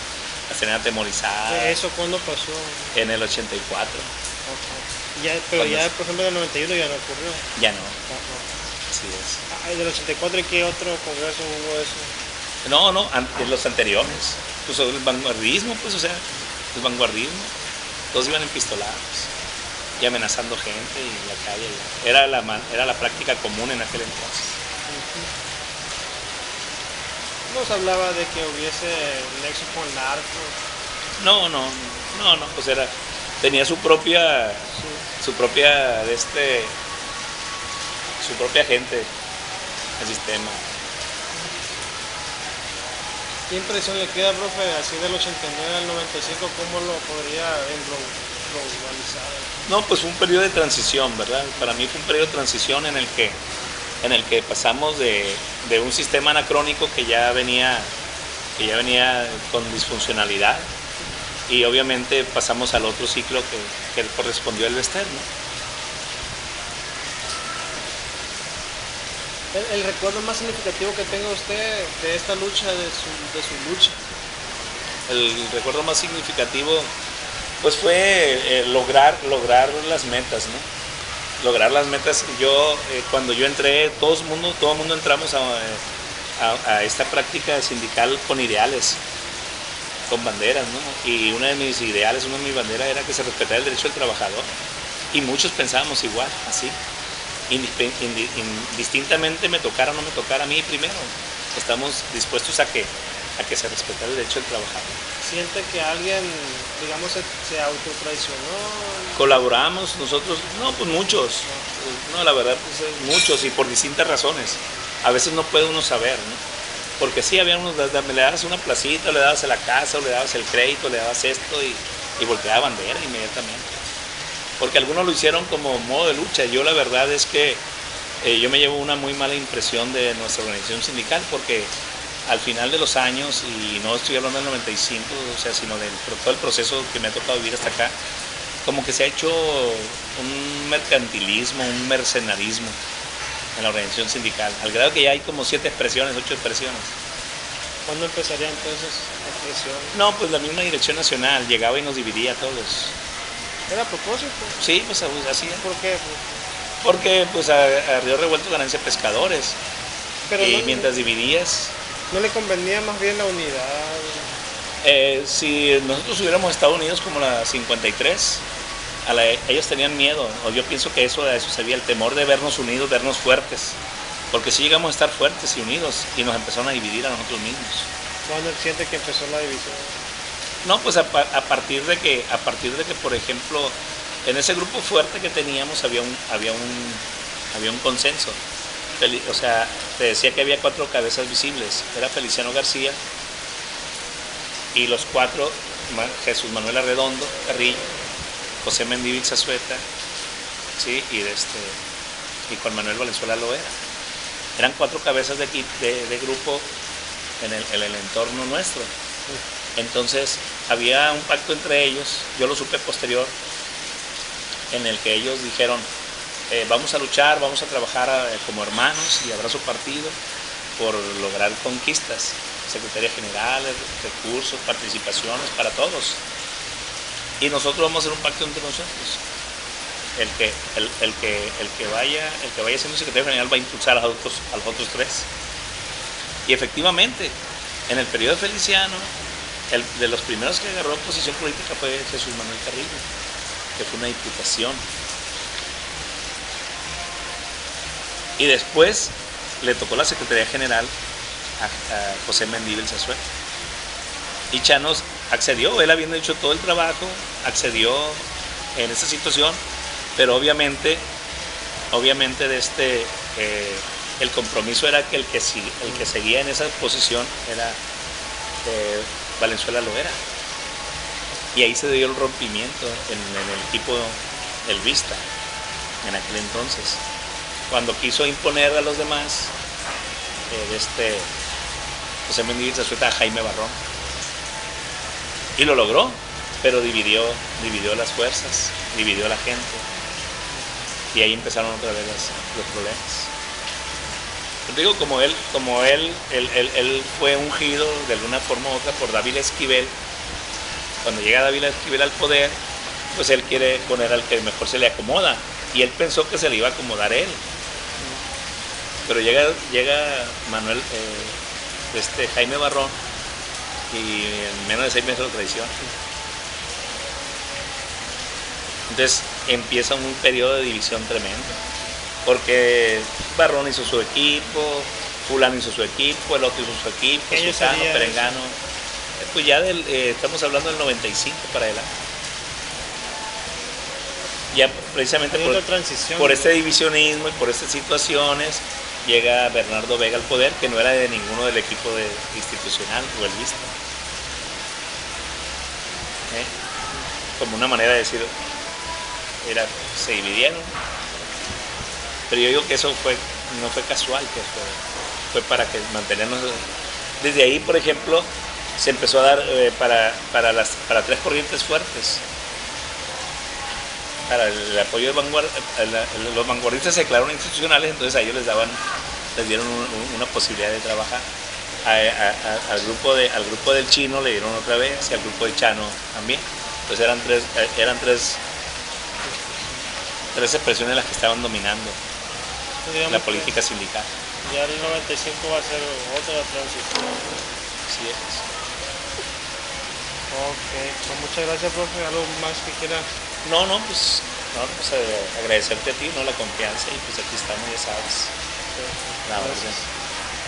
atemorizadas. ¿Eso cuándo pasó? En el 84. Pero ya, por ejemplo, en el 91 ya no ocurrió. Ya no. Así es. ¿En el 84 y qué otro congreso hubo eso? No, en los anteriores. Pues el vanguardismo, el vanguardismo. Todos iban empistolados y amenazando gente y en la calle. Era la práctica común en aquel entonces. ¿No se hablaba de que hubiese nexo con narcos? No, pues tenía su propia gente, el sistema. ¿Qué impresión le queda, profe, así del 89 al 95, cómo lo podría globalizar? No, pues fue un periodo de transición, ¿verdad? Para mí fue un periodo de transición en el que pasamos de un sistema anacrónico que ya venía con disfuncionalidad y obviamente pasamos al otro ciclo que correspondió al Bester, ¿no? El recuerdo más significativo que tenga usted de esta lucha, de su lucha. El recuerdo más significativo pues fue lograr las metas, ¿no? Lograr las metas. Cuando yo entré, todo el mundo entramos a esta práctica sindical con ideales, con banderas, ¿no? Y una de mis banderas era que se respetara el derecho del trabajador. Y muchos pensábamos igual, así. Indistintamente me tocara o no me tocara a mí primero. Estamos dispuestos a que se respetara el derecho del trabajador. ¿Siente que alguien, digamos, se autotraicionó? Colaboramos nosotros, pues muchos. No, la verdad, pues muchos y por distintas razones. A veces no puede uno saber, ¿no? Porque sí, había unos, le dabas una placita, le dabas la casa, o le dabas el crédito, le dabas esto y volteaba bandera inmediatamente. Porque algunos lo hicieron como modo de lucha. Yo la verdad es que yo me llevo una muy mala impresión de nuestra organización sindical porque al final de los años, y no estoy hablando del 95, sino de todo el proceso que me ha tocado vivir hasta acá, como que se ha hecho un mercantilismo, un mercenarismo en la organización sindical, al grado que ya hay como 7 expresiones, 8 expresiones. ¿Cuándo empezaría entonces la presión? No, pues la misma dirección nacional llegaba y nos dividía a todos. ¿Era a propósito? Sí, pues así. ¿Por qué? Porque pues a Río Revuelto ganancia pescadores. Pero Y no, mientras dividías, ¿no le convenía más bien la unidad? si nosotros hubiéramos estado unidos como la 53, ellos tenían miedo, o yo pienso que eso sería el temor de vernos unidos, vernos fuertes, porque si llegamos a estar fuertes y unidos y nos empezaron a dividir a nosotros mismos. ¿Cuándo siente que empezó la división? No, pues a partir de que, por ejemplo, en ese grupo fuerte que teníamos había un consenso. O sea, te decía que había 4 cabezas visibles. Era Feliciano García y los 4, Jesús Manuel Arredondo Carrillo, José Mendívil Zazueta, ¿sí? y Juan Manuel Valenzuela Loera. Eran 4 cabezas de grupo en el entorno nuestro. Entonces había un pacto entre ellos, yo lo supe posterior, en el que ellos dijeron, vamos a luchar, vamos a trabajar como hermanos y abrazo partido por lograr conquistas, secretaría general, recursos, participaciones para todos. Y nosotros vamos a hacer un pacto entre nosotros. El que vaya siendo secretario general va a impulsar a los otros 3. Y efectivamente, en el periodo Feliciano, de los primeros que agarró posición política fue Jesús Manuel Carrillo, que fue una diputación. Y después le tocó la Secretaría General a José Mendívil Zazueta. Y Chanos accedió, él habiendo hecho todo el trabajo, accedió en esa situación, pero obviamente el compromiso era que el que seguía en esa posición era Valenzuela Loera. Y ahí se dio el rompimiento en el equipo elvista en aquel entonces. Cuando quiso imponer a los demás, José Mendívil Zazueta a Jaime Barrón. Y lo logró, pero dividió las fuerzas, dividió a la gente. Y ahí empezaron otra vez los problemas. Yo digo, como él fue ungido de alguna forma u otra por Dávila Esquivel. Cuando llega Dávila Esquivel al poder, pues él quiere poner al que mejor se le acomoda. Y él pensó que se le iba a acomodar él. Pero llega Jaime Barrón y en menos de 6 meses lo traiciona. Entonces empieza un periodo de división tremendo, porque Barrón hizo su equipo, fulano hizo su equipo, el otro hizo su equipo, Sultano, Perengano. Pues ya estamos hablando del 95 para adelante. Ya precisamente por este divisionismo y por estas situaciones llega Bernardo Vega al poder, que no era de ninguno del equipo institucional o elvista. Como una manera de decir, se dividieron. Pero yo digo que eso no fue casual, que fue para que mantenernos. Desde ahí, por ejemplo, se empezó a dar para 3 corrientes fuertes. Para el apoyo de los vanguardistas se declararon institucionales, entonces a ellos les dieron una posibilidad de trabajar. Al grupo del Chino le dieron otra vez, y al grupo de Chano también. Entonces eran tres expresiones las que estaban dominando la política sindical. Ya el 95 va a ser otra transición. Así es. Ok, pues muchas gracias, profe. ¿Algo más que quiera? No, pues agradecerte a ti, ¿no? La confianza, y pues aquí estamos, ya sabes. La orden.